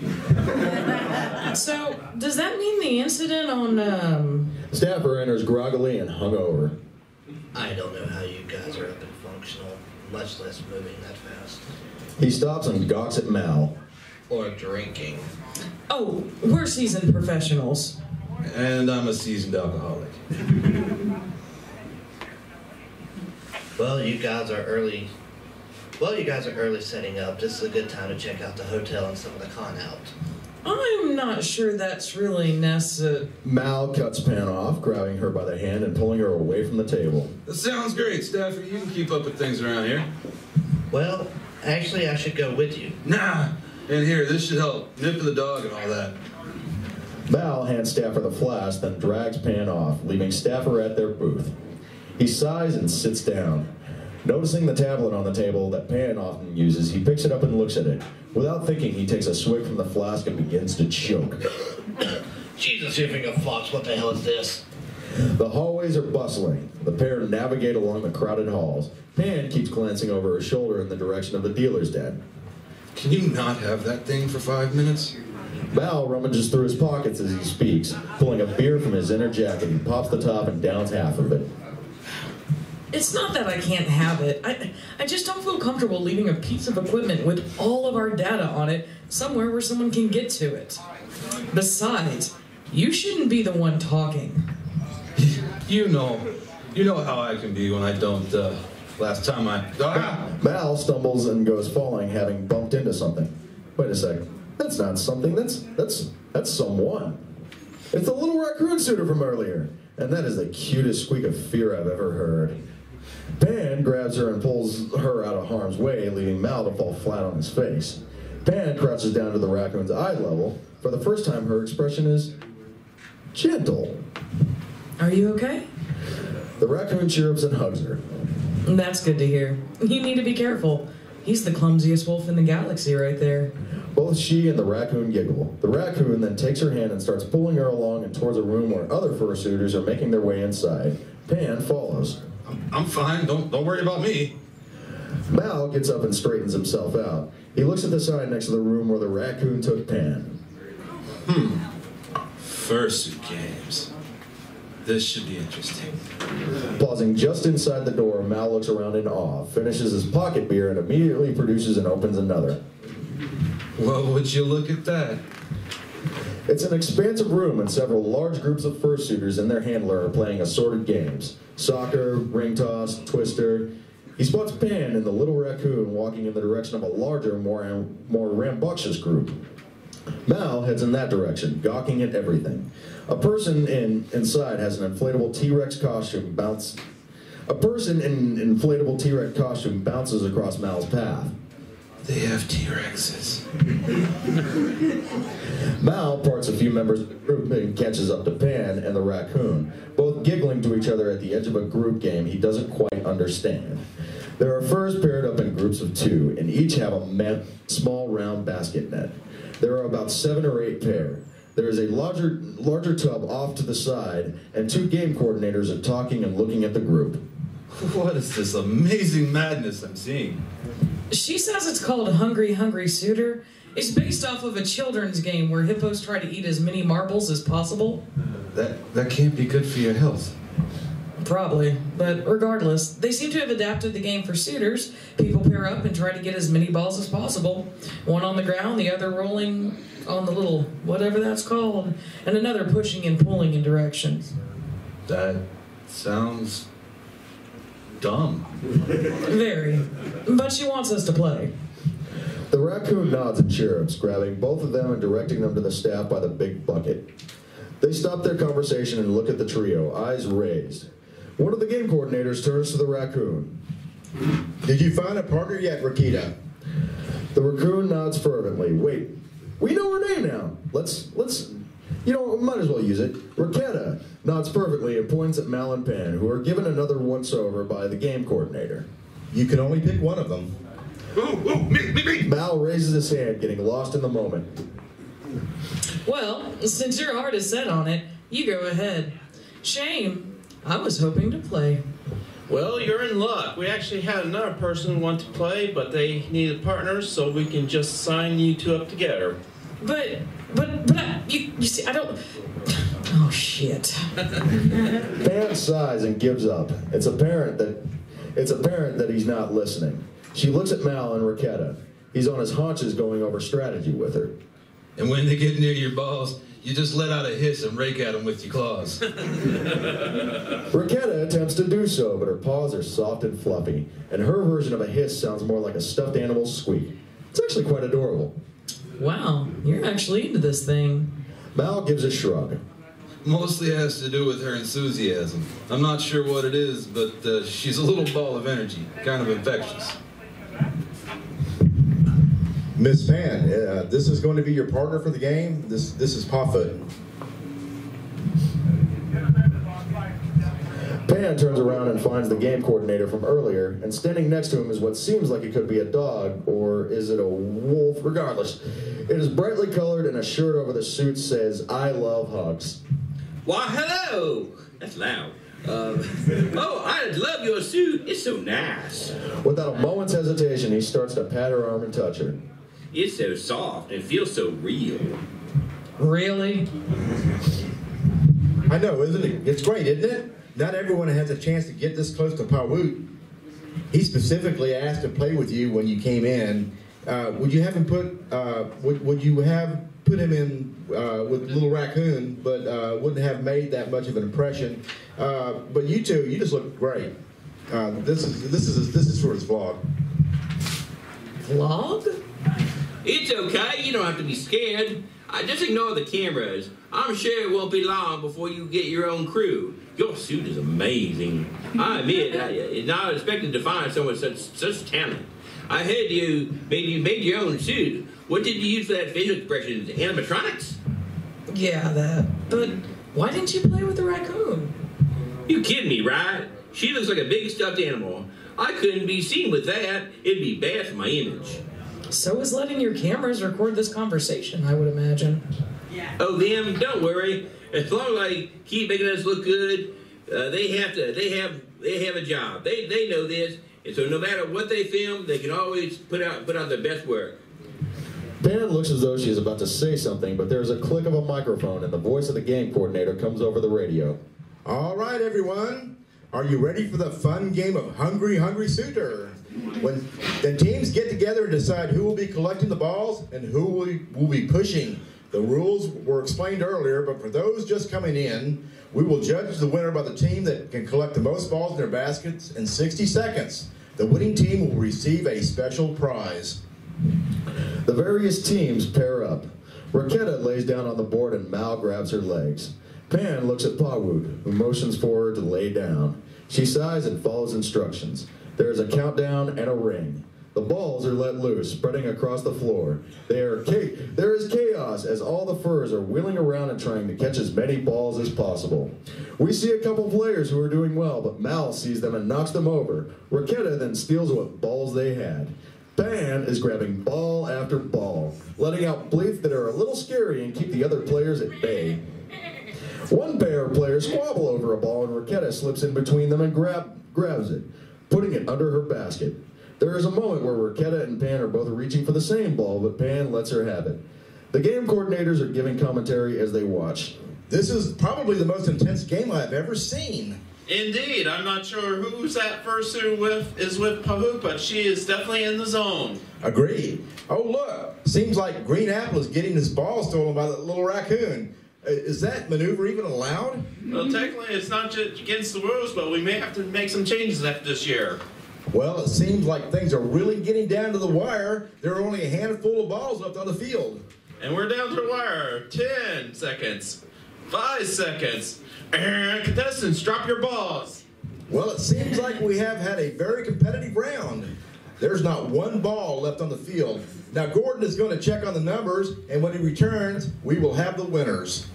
So, does that mean the incident on, Staffer enters groggily and hungover. I don't know how you guys are up and functional, much less moving that fast. He stops and gawks at Mal. Or drinking. Oh, we're seasoned professionals. And I'm a seasoned alcoholic. Well, you guys are early setting up. This is a good time to check out the hotel and some of the con out. I'm not sure that's really necessary. Mal cuts Pan off, grabbing her by the hand and pulling her away from the table. That sounds great, Stafford. You can keep up with things around here. Well, actually, I should go with you. Nah. And here, this should help. Nip of the dog and all that. Mal hands Staffer the flask, then drags Pan off, leaving Staffer at their booth. He sighs and sits down. Noticing the tablet on the table that Pan often uses, he picks it up and looks at it. Without thinking, he takes a swig from the flask and begins to choke. Jesus, you finger flops, what the hell is this? The hallways are bustling. The pair navigate along the crowded halls. Pan keeps glancing over her shoulder in the direction of the dealer's den. Can you not have that thing for 5 minutes? Mal rummages through his pockets as he speaks, pulling a beer from his inner jacket. He pops the top and downs half of it. It's not that I can't have it. I just don't feel comfortable leaving a piece of equipment with all of our data on it somewhere where someone can get to it. Besides, you shouldn't be the one talking. You know how I can be when I don't, last time Mal stumbles and goes falling, having bumped into something. Wait a second. That's not something, that's someone. It's the little raccoon suitor from earlier. And that is the cutest squeak of fear I've ever heard. Pan grabs her and pulls her out of harm's way, leaving Mal to fall flat on his face. Pan crouches down to the raccoon's eye level. For the first time, her expression is gentle. Are you okay? The raccoon chirrups and hugs her. That's good to hear. You need to be careful. He's the clumsiest wolf in the galaxy right there. Both she and the raccoon giggle. The raccoon then takes her hand and starts pulling her along and towards a room where other fursuiters are making their way inside. Pan follows. I'm fine. Don't worry about me. Mal gets up and straightens himself out. He looks at the sign next to the room where the raccoon took Pan. Fursuit games. This should be interesting. Pausing just inside the door, Mal looks around in awe, finishes his pocket beer, and immediately produces and opens another. Well, would you look at that? It's an expansive room, and several large groups of fursuiters and their handler are playing assorted games. Soccer, ring toss, twister. He spots Pan and the little raccoon walking in the direction of a larger, more rambunctious group. Mal heads in that direction, gawking at everything. A person inside has an inflatable T-Rex costume A person in an inflatable T-Rex costume bounces across Mal's path. They have T-Rexes. Mal parts a few members of the group and catches up to Pan and the raccoon, both giggling to each other at the edge of a group game he doesn't quite understand. There are furs paired up in groups of 2, and each have a small round basket net. There are about 7 or 8 pair. There is a larger tub off to the side, and 2 game coordinators are talking and looking at the group. What is this amazing madness I'm seeing? She says it's called Hungry Hungry Suitor. It's based off of a children's game where hippos try to eat as many marbles as possible. That can't be good for your health. Probably. But regardless, they seem to have adapted the game for suitors. People pair up and try to get as many balls as possible. One on the ground, the other rolling on the little whatever that's called, and another pushing and pulling in directions. That sounds dumb. Very. But she wants us to play. The raccoon nods and chirrups, grabbing both of them and directing them to the staff by the big bucket. They stop their conversation and look at the trio, eyes raised. One of the game coordinators turns to the raccoon. Did you find a partner yet, Rakita? The raccoon nods fervently. Wait, we know her name now. Let's, might as well use it. Raketa nods fervently and points at Mal and Pan, who are given another once-over by the game coordinator. You can only pick one of them. Me. Mal raises his hand, getting lost in the moment. Well, since your heart is set on it, you go ahead. Shame. I was hoping to play. Well, you're in luck. We actually had another person want to play, but they needed partners, so we can just sign you two up together. But you see, I don't... Oh, shit. Pan sighs and gives up. It's apparent that he's not listening. She looks at Mal and Raketa. He's on his haunches going over strategy with her. And when they get near your balls, you just let out a hiss and rake at them with your claws. Raketa attempts to do so, but her paws are soft and fluffy, and her version of a hiss sounds more like a stuffed animal's squeak. It's actually quite adorable. Wow, you're actually into this thing. Mal gives a shrug. Mostly has to do with her enthusiasm. I'm not sure what it is, but she's a little ball of energy, kind of infectious. Miss Pan, this is going to be your partner for the game. This is Pawfoot. Pan turns around and finds the game coordinator from earlier, and standing next to him is what seems like it could be a dog, or is it a wolf? Regardless, it is brightly colored, and a shirt over the suit says, "I love hugs." Why, hello! That's loud. Oh, I love your suit. It's so nice. Without a moment's hesitation, he starts to pat her arm and touch her. It's so soft and feels so real. Really? I know, isn't it? It's great, isn't it? Not everyone has a chance to get this close to Pawoot. He specifically asked to play with you when you came in. Would you have him would you have put him in with Little Raccoon, but wouldn't have made that much of an impression. But you two, you just look great. This is for his vlog. Vlog? It's okay. You don't have to be scared. Just ignore the cameras. I'm sure it won't be long before you get your own crew. Your suit is amazing. I admit, it's not expected to find someone such talent. I heard you made your own suit. What did you use for that facial expression? Animatronics? Yeah, that. But why didn't you play with the raccoon? You kidding me, right? She looks like a big stuffed animal. I couldn't be seen with that. It'd be bad for my image. So is letting your cameras record this conversation, I would imagine. Yeah. Oh, them? Don't worry. As long as I keep making us look good, they have a job. They know this, and so no matter what they film, they can always put out their best work. Pan looks as though she is about to say something, but there's a click of a microphone, and the voice of the game coordinator comes over the radio. All right, everyone. Are you ready for the fun game of Hungry Hungry Suitor? When the teams get together and decide who will be collecting the balls and who will be pushing. The rules were explained earlier, but for those just coming in, we will judge the winner by the team that can collect the most balls in their baskets in 60 seconds. The winning team will receive a special prize. The various teams pair up. Raketa lays down on the board and Mal grabs her legs. Pan looks at Pawood, who motions for her to lay down. She sighs and follows instructions. There is a countdown and a ring. The balls are let loose, spreading across the floor. There is chaos as all the furs are wheeling around and trying to catch as many balls as possible. We see a couple players who are doing well, but Mal sees them and knocks them over. Raketa then steals what balls they had. Pan is grabbing ball after ball, letting out bleats that are a little scary and keep the other players at bay. One pair of players squabble over a ball and Raketa slips in between them and grabs it, putting it under her basket. There is a moment where Raketa and Pan are both reaching for the same ball, but Pan lets her have it. The game coordinators are giving commentary as they watch. This is probably the most intense game I've ever seen. Indeed, I'm not sure who's that fursuit is with Pahoo, but she is definitely in the zone. Agreed. Oh, look. Seems like Green Apple is getting his ball stolen by that little raccoon. Is that maneuver even allowed? Well, technically, it's not just against the rules, but we may have to make some changes after this year. Well, it seems like things are really getting down to the wire. There are only a handful of balls left on the field. And we're down to the wire. 10 seconds. 5 seconds. And contestants, drop your balls. Well, it seems like we have had a very competitive round. There's not one ball left on the field. Now, Gordon is going to check on the numbers, and when he returns, we will have the winners.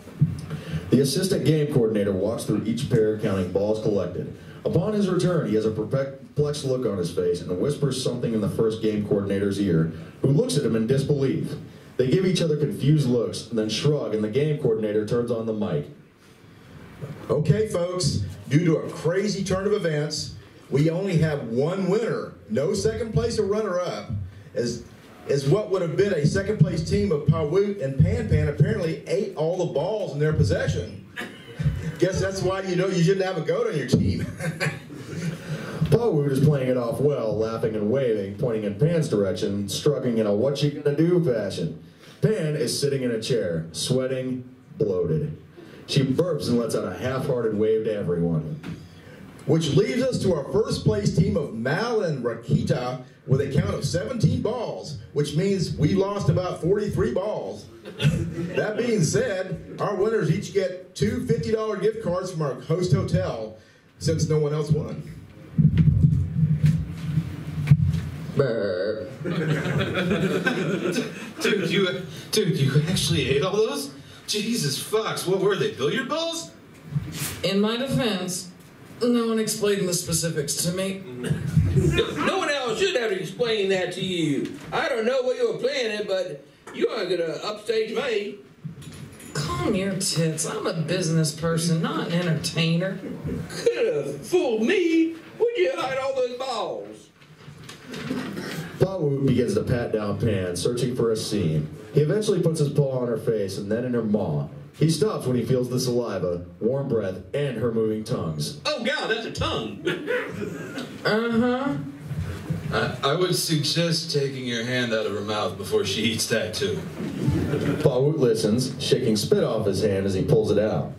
The assistant game coordinator walks through each pair counting balls collected. Upon his return, he has a perplexed look on his face and whispers something in the first game coordinator's ear, who looks at him in disbelief. They give each other confused looks, and then shrug, and the game coordinator turns on the mic. Okay, folks, due to a crazy turn of events, we only have one winner, no second place or runner-up, as what would have been a second place team of Pawoot and Pan Pan apparently ate all the balls in their possession. Guess that's why you shouldn't have a goat on your team. Pawoot is playing it off well, laughing and waving, pointing in Pan's direction, struggling in a what you gonna do fashion. Pan is sitting in a chair, sweating, bloated. She burps and lets out a half-hearted wave to everyone. Which leaves us to our first place team of Mal and Rakita with a count of 17 balls, which means we lost about 43 balls. That being said, our winners each get two $50 gift cards from our host hotel, since no one else won. Dude, you actually ate all those? Jesus fucks, what were they, billiard balls? In my defense, no one explained the specifics to me. No one else should have to explain that to you. I don't know what you were planning, but you aren't gonna upstage me. Calm your tits. I'm a business person, not an entertainer. Could have fooled me. Where'd you hide all those balls? Pawoot begins to pat down Pan, searching for a seam. He eventually puts his paw on her face and then in her maw. He stops when he feels the saliva, warm breath, and her moving tongues. Oh God, that's a tongue. Uh-huh. I would suggest taking your hand out of her mouth before she eats that too. Pawoot listens, shaking spit off his hand as he pulls it out.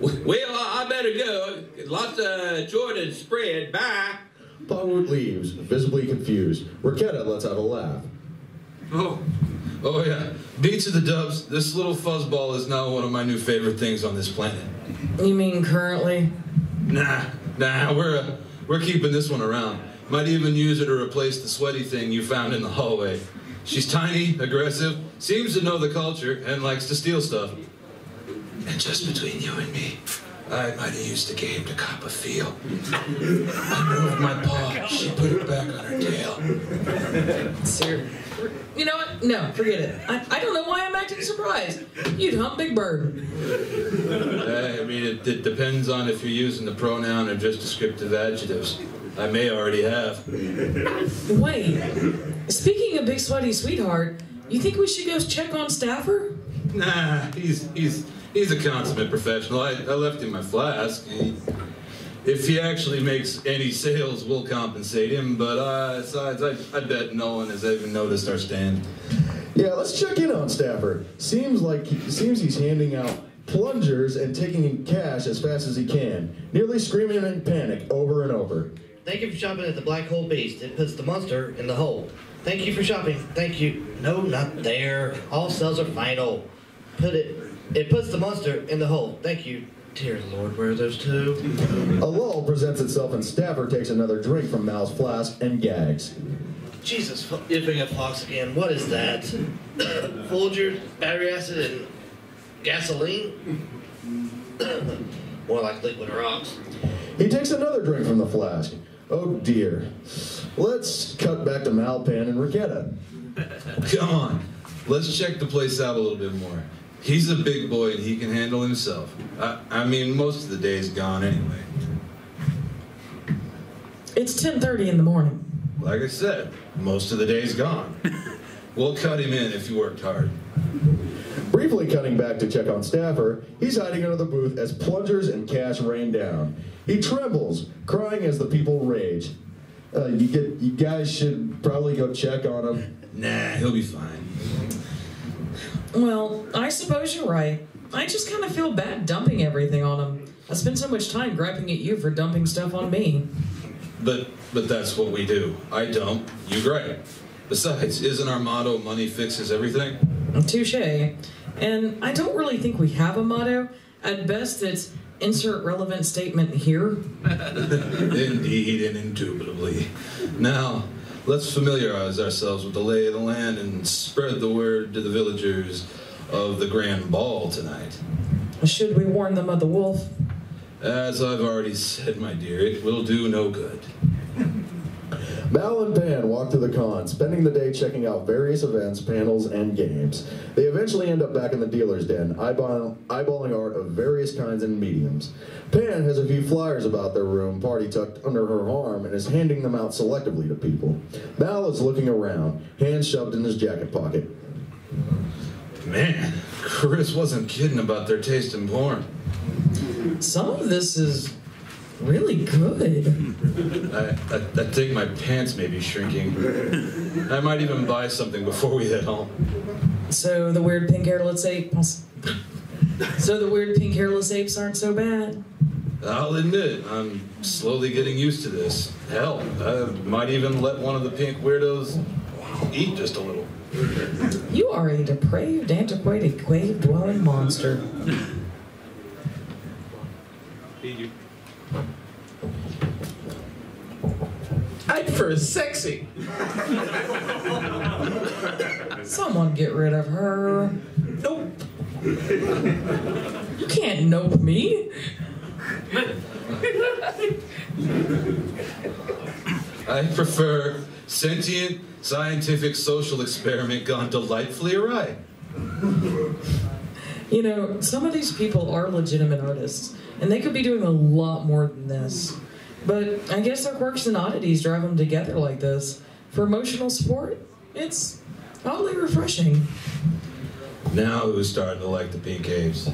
Well, I better go. Lots of Jordan spread. Bye. Pawoot leaves, visibly confused. Raketa lets out a laugh. Oh yeah. Beats of the dubs. This little fuzzball is now one of my new favorite things on this planet. You mean currently? Nah. We're keeping this one around. Might even use her to replace the sweaty thing you found in the hallway. She's tiny, aggressive, seems to know the culture, and likes to steal stuff. And just between you and me, I might have used the game to cop a feel. I moved my paw, she put it back on her tail. Sir, you know what? No, forget it. I don't know why I'm acting surprised. You'd hump Big Bird. I mean, it depends on if you're using the pronoun or just descriptive adjectives. I may already have. Wait, speaking of Big Sweaty Sweetheart, you think we should go check on Staffer? Nah, he's a consummate professional. I left him my flask. If he actually makes any sales, we'll compensate him. But besides, I bet no one has even noticed our stand. Yeah, let's check in on Staffer. Seems he's handing out plungers and taking in cash as fast as he can, nearly screaming in panic over and over. Thank you for shopping at the Black Hole Beast. It puts the monster in the hole. Thank you for shopping. Thank you. No, not there. All sales are final. It puts the monster in the hole. Thank you. Dear Lord, where are those two? A lull presents itself and Staffer takes another drink from Mal's flask and gags. Jesus, ipping a fox again. What is that? Folgers, battery acid, and gasoline? More like liquid rocks. He takes another drink from the flask. Oh dear. Let's cut back to Malpan and Raketa. Come on, let's check the place out a little bit more. He's a big boy and he can handle himself. I mean, most of the day's gone anyway. It's 10:30 in the morning. Like I said, most of the day's gone. We'll cut him in if he worked hard. Briefly cutting back to check on Staffer, he's hiding under the booth as plungers and cash rain down. He trembles, crying as the people rage. You guys should probably go check on him. Nah, he'll be fine. Well, I suppose you're right. I just kind of feel bad dumping everything on him. I spend so much time griping at you for dumping stuff on me. But that's what we do. I dump, you gripe. Besides, isn't our motto money fixes everything? Touché. And I don't really think we have a motto. At best, it's insert relevant statement here. Indeed and indubitably. Now, let's familiarize ourselves with the lay of the land and spread the word to the villagers of the grand ball tonight. Should we warn them of the wolf? As I've already said, my dear, it will do no good. Mal and Pan walk through the con, spending the day checking out various events, panels, and games. They eventually end up back in the dealer's den, eyeballing art of various kinds and mediums. Pan has a few flyers about their room party tucked under her arm and is handing them out selectively to people. Mal is looking around, hands shoved in his jacket pocket. Man, Chris wasn't kidding about their taste in porn. Some of this is really good. I think my pants may be shrinking. I might even buy something before we head home. So the weird pink hairless apes. Aren't so bad. I'll admit, I'm slowly getting used to this. Hell, I might even let one of the pink weirdos eat just a little. You are a depraved, antiquated, cave-dwelling monster. I prefer sexy. Someone get rid of her. Nope. You can't nope me. I prefer sentient, scientific, social experiment gone delightfully awry. You know, some of these people are legitimate artists, and they could be doing a lot more than this. But I guess their quirks and oddities drive them together like this. For emotional support, it's oddly refreshing. Now who's starting to like the pink apes?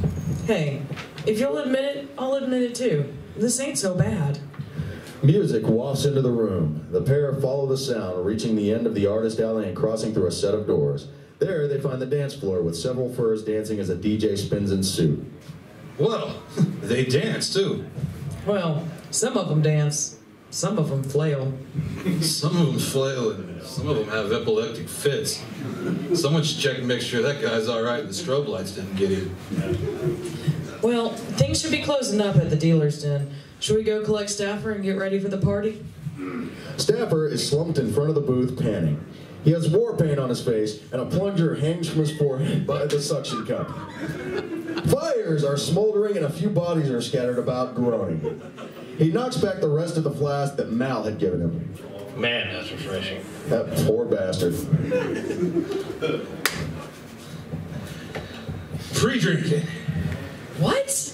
Hey, if you'll admit it, I'll admit it too. This ain't so bad. Music wafts into the room. The pair follow the sound, reaching the end of the artist alley and crossing through a set of doors. There, they find the dance floor with several furs dancing as a DJ spins in suit. Well, they dance too. Well, some of them dance, some of them flail. Some of them flail and some of them have epileptic fits. Someone should check and make sure that guy's all right and the strobe lights didn't get him. Well, things should be closing up at the dealer's den. Should we go collect Staffer and get ready for the party? Staffer is slumped in front of the booth, panning. He has war paint on his face, and a plunger hangs from his forehead by the suction cup. Fires are smoldering, and a few bodies are scattered about, groaning. He knocks back the rest of the flask that Mal had given him. Man, that's refreshing. That poor bastard. Pre-drinking. What?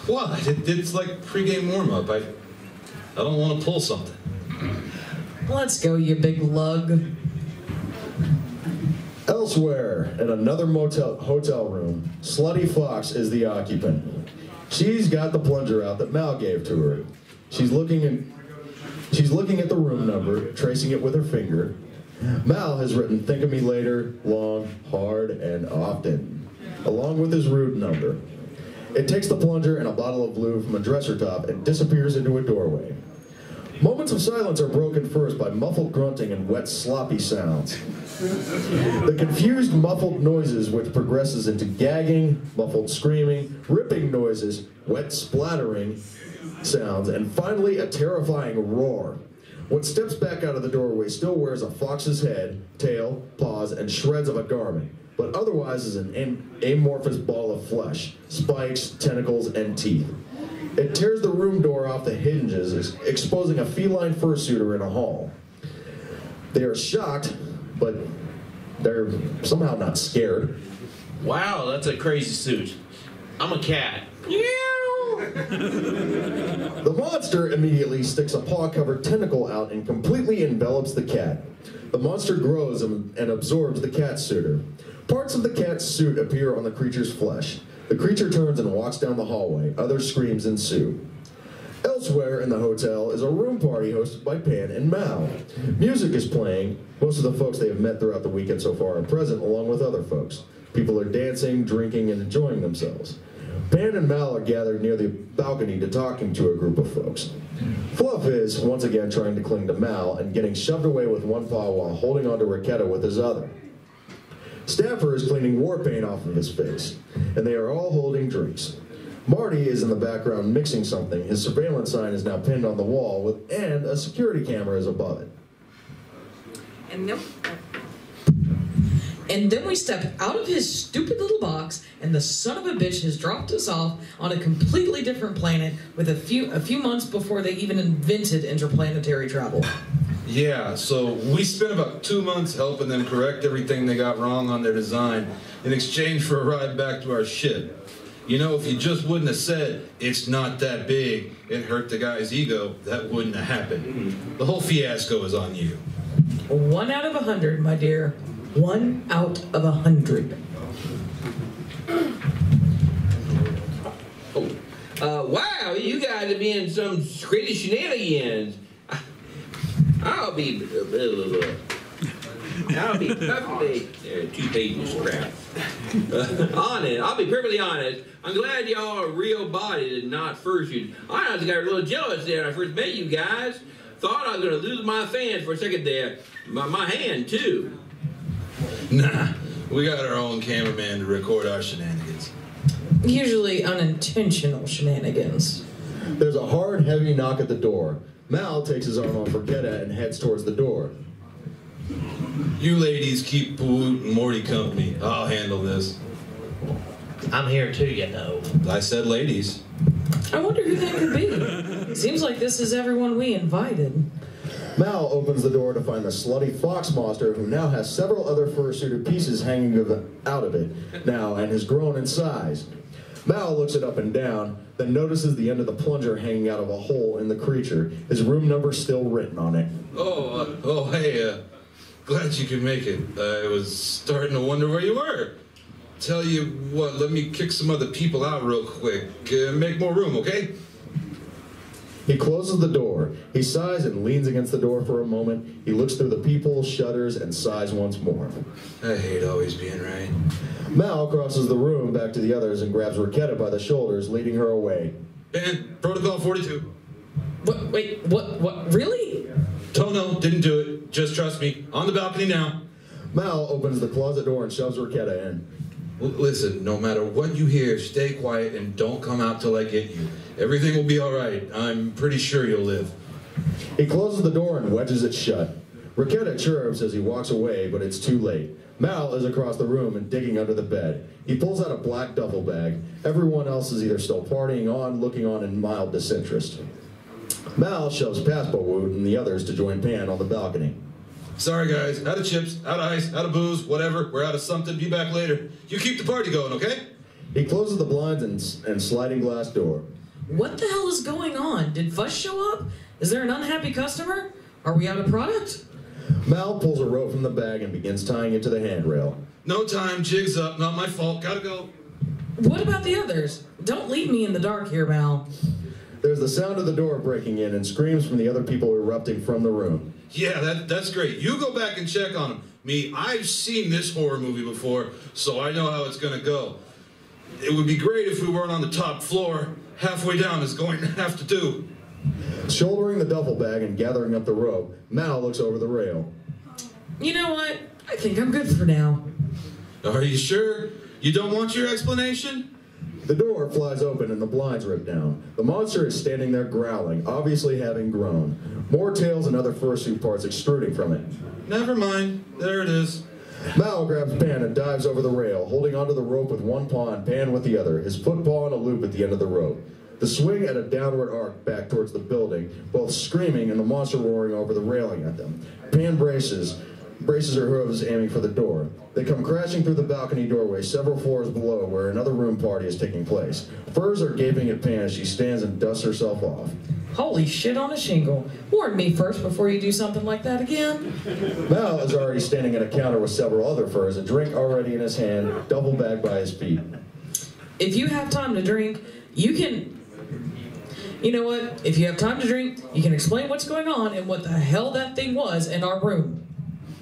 What? It's like pre-game warm-up. I don't want to pull something. Let's go, you big lug. Elsewhere, in another hotel room, Slutty Fox is the occupant. She's got the plunger out that Mal gave to her. She's looking at the room number, tracing it with her finger. Mal has written "Think of me later," long, hard, and often, along with his room number. It takes the plunger and a bottle of blue from a dresser top and disappears into a doorway. Moments of silence are broken first by muffled grunting and wet, sloppy sounds. The confused, muffled noises which progresses into gagging, muffled screaming, ripping noises, wet splattering sounds, and finally a terrifying roar. What steps back out of the doorway still wears a fox's head, tail, paws, and shreds of a garment, but otherwise is an amorphous ball of flesh, spikes, tentacles, and teeth. It tears the room door off the hinges, exposing a feline fursuiter in a hall. They are shocked, but they're somehow not scared. Wow, that's a crazy suit. I'm a cat. The monster immediately sticks a paw-covered tentacle out and completely envelops the cat. The monster grows and absorbs the cat suitor. Parts of the cat's suit appear on the creature's flesh. The creature turns and walks down the hallway. Other screams ensue. Elsewhere in the hotel is a room party hosted by Pan and Mal. Music is playing. Most of the folks they have met throughout the weekend so far are present, along with other folks. People are dancing, drinking, and enjoying themselves. Pan and Mal are gathered near the balcony to talking to a group of folks. Fluff is, once again, trying to cling to Mal and getting shoved away with one paw while holding onto Raketa with his other. Staffer is cleaning war paint off of his face, and they are all holding drinks. Marty is in the background mixing something. His surveillance sign is now pinned on the wall, and a security camera is above it. And then we step out of his stupid little box, and the son of a bitch has dropped us off on a completely different planet with a few months before they even invented interplanetary travel. Yeah, so we spent about 2 months helping them correct everything they got wrong on their design in exchange for a ride back to our ship. You know, if you just wouldn't have said, it's not that big, it hurt the guy's ego, that wouldn't have happened. The whole fiasco is on you. 1 out of 100, my dear. 1 out of 100. Wow, you guys are being some crazy shenanigans. I'll be perfectly, 2 pages crap. Honest, I'll be perfectly honest. I'm glad y'all are real-bodied and not fursuit. I honestly got a little jealous there when I first met you guys. Thought I was gonna lose my fans for a second there. My hand too. Nah, we got our own cameraman to record our shenanigans. Usually unintentional shenanigans. There's a hard, heavy knock at the door. Mal takes his arm off Raketa and heads towards the door. You ladies keep Poo and Morty company. I'll handle this. I'm here too, you know. I said ladies. I wonder who that could be. Seems like this is everyone we invited. Mal opens the door to find the slutty fox monster, who now has several other fursuited pieces hanging out of it now and has grown in size. Mal looks it up and down, then notices the end of the plunger hanging out of a hole in the creature, his room number still written on it. Hey, glad you could make it. I was starting to wonder where you were. Tell you what, let me kick some other people out real quick. Make more room, okay? He closes the door. He sighs and leans against the door for a moment. He looks through the people, shudders, and sighs once more. I hate always being right. Mal crosses the room back to the others and grabs Raketa by the shoulders, leading her away. Ben, Protocol 42. What, really? Don't know, didn't do it. Just trust me. On the balcony now. Mal opens the closet door and shoves Raketa in. Listen, no matter what you hear, stay quiet and don't come out till I get you. Everything will be all right. I'm pretty sure you'll live. He closes the door and wedges it shut. Raketa chirps as he walks away, but it's too late. Mal is across the room and digging under the bed. He pulls out a black duffel bag. Everyone else is either still partying on, looking on in mild disinterest. Mal shoves past Woot and the others to join Pan on the balcony. Sorry, guys. Out of chips, out of ice, out of booze, whatever. We're out of something. Be back later. You keep the party going, okay? He closes the blinds and sliding glass door. What the hell is going on? Did Fuss show up? Is there an unhappy customer? Are we out of product? Mal pulls a rope from the bag and begins tying it to the handrail. No time. Jig's up. Not my fault. Gotta go. What about the others? Don't leave me in the dark here, Mal. There's the sound of the door breaking in and screams from the other people erupting from the room. Yeah, that's great. You go back and check on them. Me, I've seen this horror movie before, so I know how it's gonna go. It would be great if we weren't on the top floor. Halfway down is going to have to do. Shouldering the duffel bag and gathering up the rope, Mal looks over the rail. You know what? I think I'm good for now. Are you sure? You don't want your explanation? The door flies open and the blinds rip down. The monster is standing there growling, obviously having grown. More tails and other fursuit parts extruding from it. Never mind. There it is. Mal grabs Pan and dives over the rail, holding onto the rope with one paw and Pan with the other, his footpaw in a loop at the end of the rope. The swing at a downward arc back towards the building, both screaming and the monster roaring over the railing at them. Pan braces, braces her hooves, aiming for the door. They come crashing through the balcony doorway several floors below where another room party is taking place. Furs are gaping at Pan as she stands and dusts herself off. Holy shit on a shingle. Warn me first before you do something like that again. Mal is already standing at a counter with several other furs, a drink already in his hand, double bagged by his feet. If you have time to drink, you can... You know what? If you have time to drink, you can explain what's going on and what the hell that thing was in our room.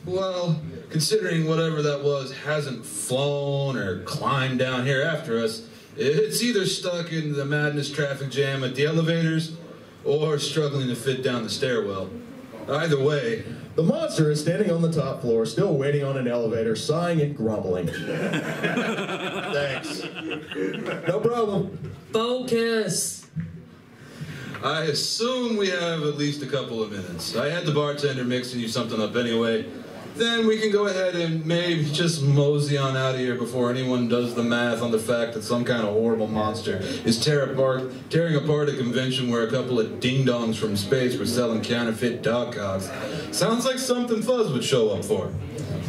Well, considering whatever that was hasn't flown or climbed down here after us, it's either stuck in the madness traffic jam at the elevators or struggling to fit down the stairwell. Either way, the monster is standing on the top floor, still waiting on an elevator, sighing and grumbling. Thanks. No problem. Focus. I assume we have at least a couple of minutes. I had the bartender mixing you something up anyway. Then we can go ahead and maybe just mosey on out of here before anyone does the math on the fact that some kind of horrible monster is tearing apart a convention where a couple of ding-dongs from space were selling counterfeit dog cocks. Sounds like something Fuzz would show up for.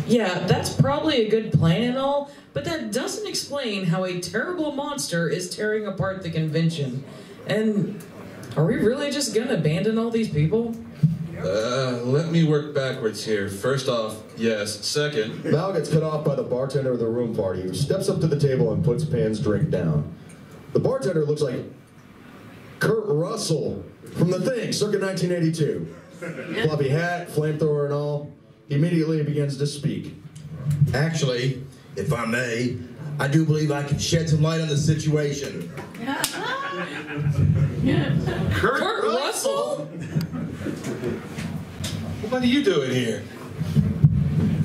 Yeah, that's probably a good plan and all, but that doesn't explain how a terrible monster is tearing apart the convention. And are we really just gonna abandon all these people? Let me work backwards here. First off, yes. Second, Mal gets cut off by the bartender of the room party, who steps up to the table and puts Pan's drink down. The bartender looks like Kurt Russell from The Thing, circa 1982. Floppy hat, flamethrower and all. He immediately begins to speak. Actually, if I may, I do believe I can shed some light on the situation. Kurt Russell? What are you doing here?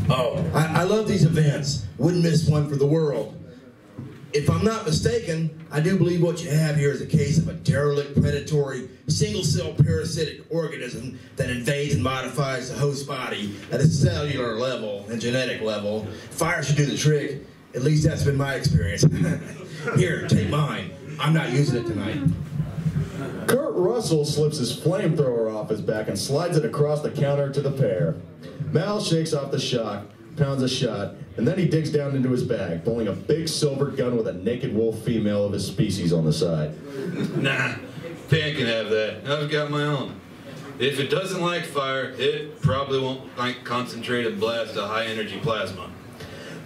Oh, I love these events. Wouldn't miss one for the world. If I'm not mistaken, I do believe what you have here is a case of a derelict, predatory, single-cell parasitic organism that invades and modifies the host body at a cellular level and genetic level. Fire should do the trick. At least that's been my experience. Here, take mine. I'm not using it tonight. Kurt Russell slips his flamethrower off his back and slides it across the counter to the pair. Mal shakes off the shock, pounds a shot, and then he digs down into his bag, pulling a big silver gun with a naked wolf female of his species on the side. Nah, Pan can have that. I've got my own. If it doesn't like fire, it probably won't like concentrated blast of high-energy plasma.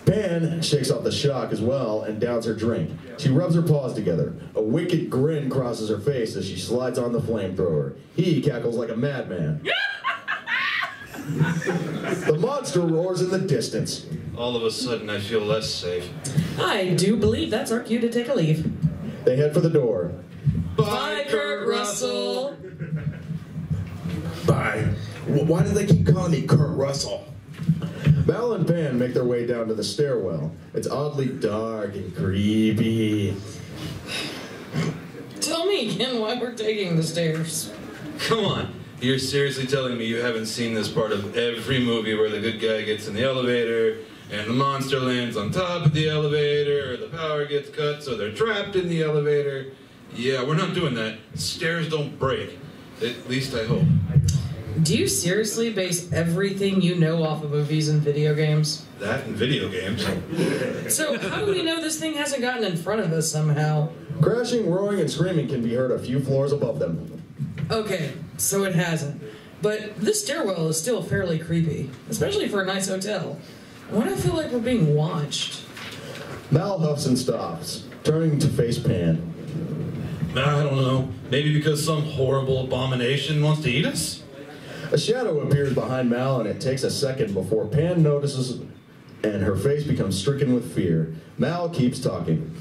Pan shakes off the shock as well and downs her drink. She rubs her paws together. A wicked grin crosses her face as she slides on the flamethrower. He cackles like a madman. The monster roars in the distance. All of a sudden, I feel less safe. I do believe that's our cue to take a leave. They head for the door. Bye, Kurt Russell. Bye. Why do they keep calling me Kurt Russell? Mal and Pan make their way down to the stairwell. It's oddly dark and creepy. Tell me again why we're taking the stairs. Come on. You're seriously telling me you haven't seen this part of every movie where the good guy gets in the elevator and the monster lands on top of the elevator, or the power gets cut so they're trapped in the elevator? Yeah, we're not doing that. Stairs don't break. At least I hope. Do you seriously base everything you know off of movies and video games? That and video games. So how do we know this thing hasn't gotten in front of us somehow? Crashing, roaring, and screaming can be heard a few floors above them. Okay, so it hasn't. But this stairwell is still fairly creepy, especially for a nice hotel. Why do I feel like we're being watched? Mal huffs and stops, turning to face Pan. I don't know. Maybe because some horrible abomination wants to eat us? A shadow appears behind Mal, and it takes a second before Pan notices, and her face becomes stricken with fear. Mal keeps talking.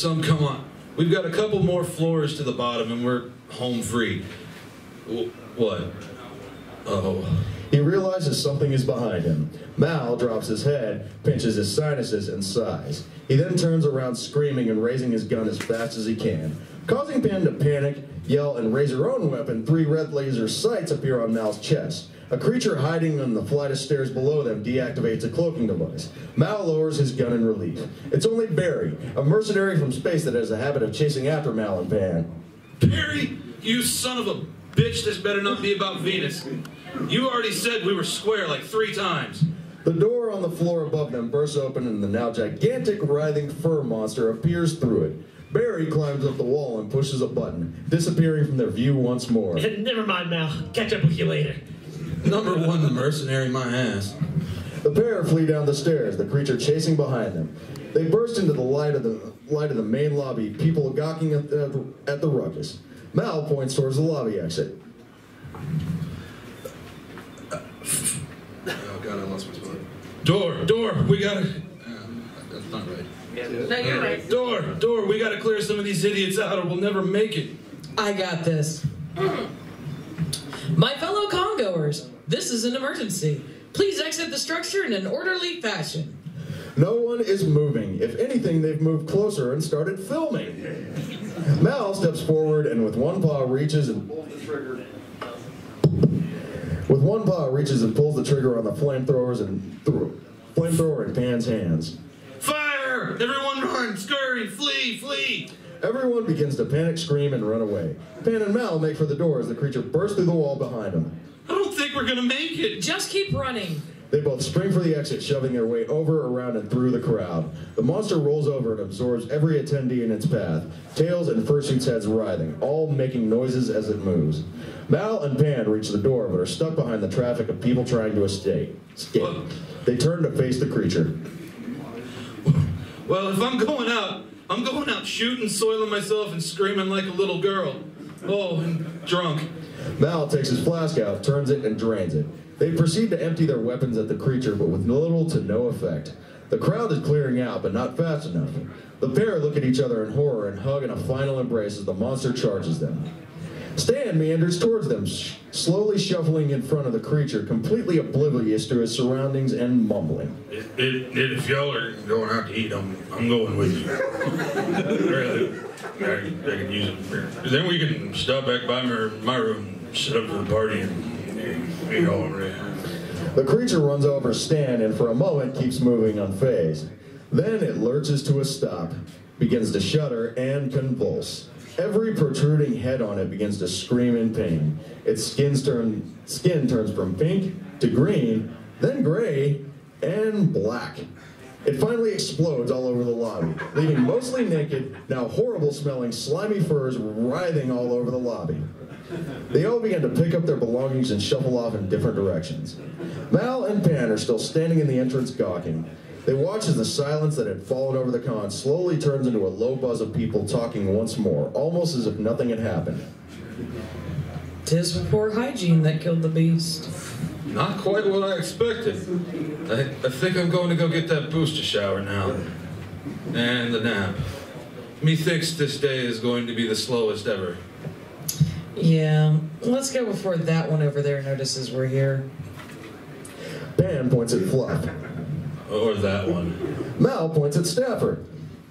Come on. We've got a couple more floors to the bottom, and we're home free. What? Oh. He realizes something is behind him. Mal drops his head, pinches his sinuses, and sighs. He then turns around screaming and raising his gun as fast as he can. Causing Pan to panic, yell, and raise her own weapon, 3 red laser sights appear on Mal's chest. A creature hiding on the flight of stairs below them deactivates a cloaking device. Mal lowers his gun in relief. It's only Barry, a mercenary from space that has a habit of chasing after Mal and Pan. Barry, you son of a bitch, this better not be about Venus. You already said we were square like 3 times. The door on the floor above them bursts open and the now gigantic writhing fur monster appears through it. Barry climbs up the wall and pushes a button, disappearing from their view once more. Never mind, Mal. Catch up with you later. Number one, the mercenary my ass. The pair flee down the stairs, the creature chasing behind them. They burst into the light of the main lobby, people gawking at the ruckus. Mal points towards the lobby exit. Oh god, I lost my spot. Door, we gotta... that's not right. No, you're right. Door, we gotta clear some of these idiots out or we'll never make it. I got this. My fellow congoers, this is an emergency. Please exit the structure in an orderly fashion. No one is moving. If anything, they've moved closer and started filming. Mal steps forward and with one paw reaches and pulls the trigger. With one paw reaches and pulls the trigger on the flamethrower in Pan's hands. Fire! Everyone run! Scurry! Flee! Everyone begins to panic, scream, and run away. Pan and Mal make for the door as the creature bursts through the wall behind them. I don't think we're gonna make it! Just keep running. They both spring for the exit, shoving their way over, around, and through the crowd. The monster rolls over and absorbs every attendee in its path, tails and fursuit's heads writhing, all making noises as it moves. Mal and Pan reach the door, but are stuck behind the traffic of people trying to escape. They turn to face the creature. Well, if I'm going out shooting, soiling myself, and screaming like a little girl. Oh, and drunk. Mal takes his flask out, turns it, and drains it. They proceed to empty their weapons at the creature, but with little to no effect. The crowd is clearing out, but not fast enough. The pair look at each other in horror and hug in a final embrace as the monster charges them. Stan meanders towards them, slowly shuffling in front of the creature, completely oblivious to his surroundings and mumbling. If y'all are going out to eat, I'm going with you. Really, I can use it. Then we can stop back by my room, set up for the party, and eat all over it. The creature runs over Stan and for a moment keeps moving unfazed. Then it lurches to a stop, begins to shudder and convulse. Every protruding head on it begins to scream in pain. Its skin turns from pink to green, then gray, and black. It finally explodes all over the lobby, leaving mostly naked, now horrible-smelling, slimy furs writhing all over the lobby. They all begin to pick up their belongings and shuffle off in different directions. Mal and Pan are still standing in the entrance gawking. They watch as the silence that had fallen over the con slowly turns into a low buzz of people talking once more, almost as if nothing had happened. 'Tis poor hygiene that killed the beast. Not quite what I expected. I think I'm going to go get that booster shower now. And the nap. Methinks this day is going to be the slowest ever. Yeah, let's go before that one over there notices we're here. Pan points at Fluff. Or that one. Mal points at Stafford.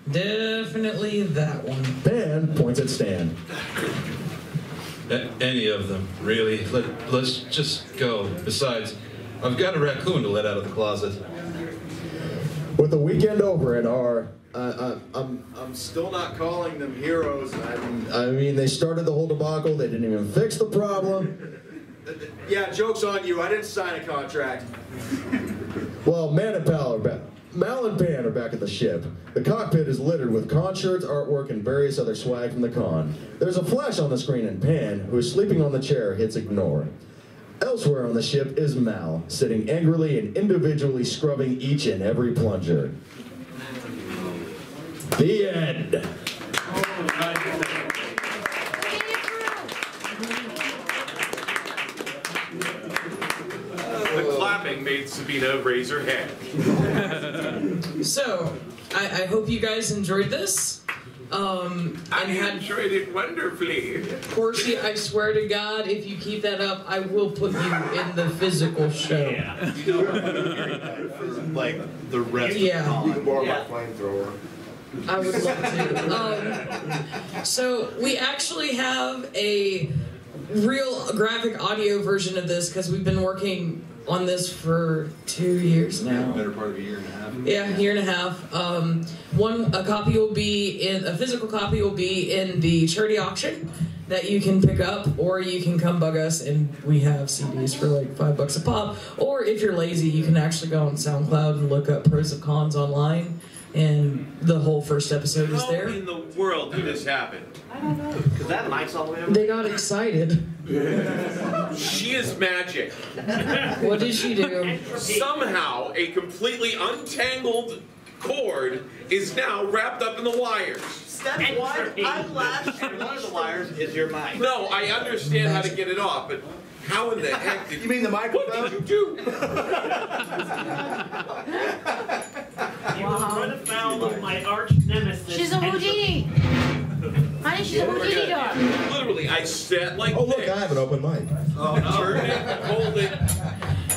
Definitely that one. Pan points at Stan. Any of them, really. Let's just go. Besides, I've got a raccoon to let out of the closet. With the weekend over and our... I'm still not calling them heroes. I mean, they started the whole debacle. They didn't even fix the problem. Yeah, joke's on you. I didn't sign a contract. Well, Mal and Pan are back at the ship. The cockpit is littered with con shirts, artwork, and various other swag from the con. There's a flash on the screen and Pan, who is sleeping on the chair, hits ignore. Elsewhere on the ship is Mal, sitting angrily and individually scrubbing each and every plunger. The end. The clapping made Sabina raise her head. So, I hope you guys enjoyed this. I enjoyed it wonderfully. Horsey, I swear to God, if you keep that up, I will put you in the physical show. Like the rest Yeah. of the con. Borrow my flamethrower. I would love to. So we actually have a real graphic audio version of this because we've been working on this for 2 years now. Better part of a year and a half. Yeah, year and a half. A physical copy will be in the charity auction, that you can pick up, or you can come bug us, and we have CDs for like $5 a pop. Or if you're lazy, you can actually go on SoundCloud and look up Pros of Cons online, and the whole first episode is there. How in the world did this happen? I don't know. Because that mic's all the way over. They got excited. She is magic. What did she do? Somehow, a completely untangled cord is now wrapped up in the wires. Step one, eyelash, and one of the wires is your mic. No, I understand how to get it off, but how in the heck did you mean the microphone? What did you do? You run afoul of my arch nemesis. She's a Houdini. Honey, she's a Houdini dog. Literally, I sat like Oh, look, this. I have an open mic. Oh, turn it, hold it.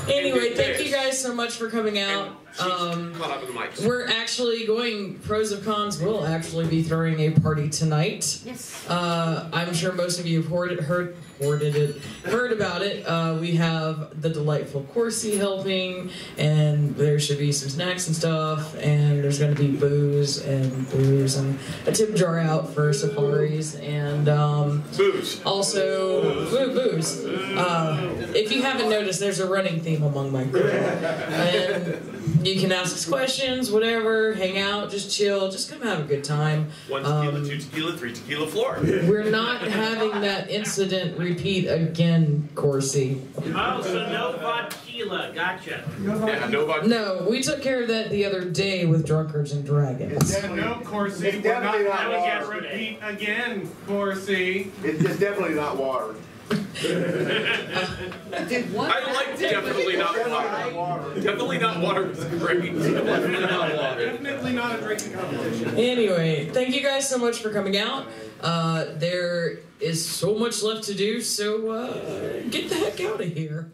Anyway, thank you guys so much for coming out. Caught up in the mics. We're actually going, Pros of Cons will actually be throwing a party tonight. Yes. I'm sure most of you have heard about it. We have the delightful Corsi helping, and there should be some snacks and stuff, and there's going to be booze, and a tip jar out for safaris, and booze. Also booze. If you haven't noticed, there's a running theme among my crew, and you can ask us questions, whatever, hang out, just chill, just come have a good time. 1 tequila, 2 tequila, 3 tequila floor. We're not having that incident repeat again, Corsi. Oh, so no vodka. Gotcha. Yeah, no vodka. No, we took care of that the other day with Drunkards and Dragons. No, Corsi, we're not having it repeat again, Corsi. It's definitely not water. I like definitely not water. Definitely not water is great. Definitely not water. Definitely not a drinking competition. Anyway, thank you guys so much for coming out. There is so much left to do, so get the heck out of here.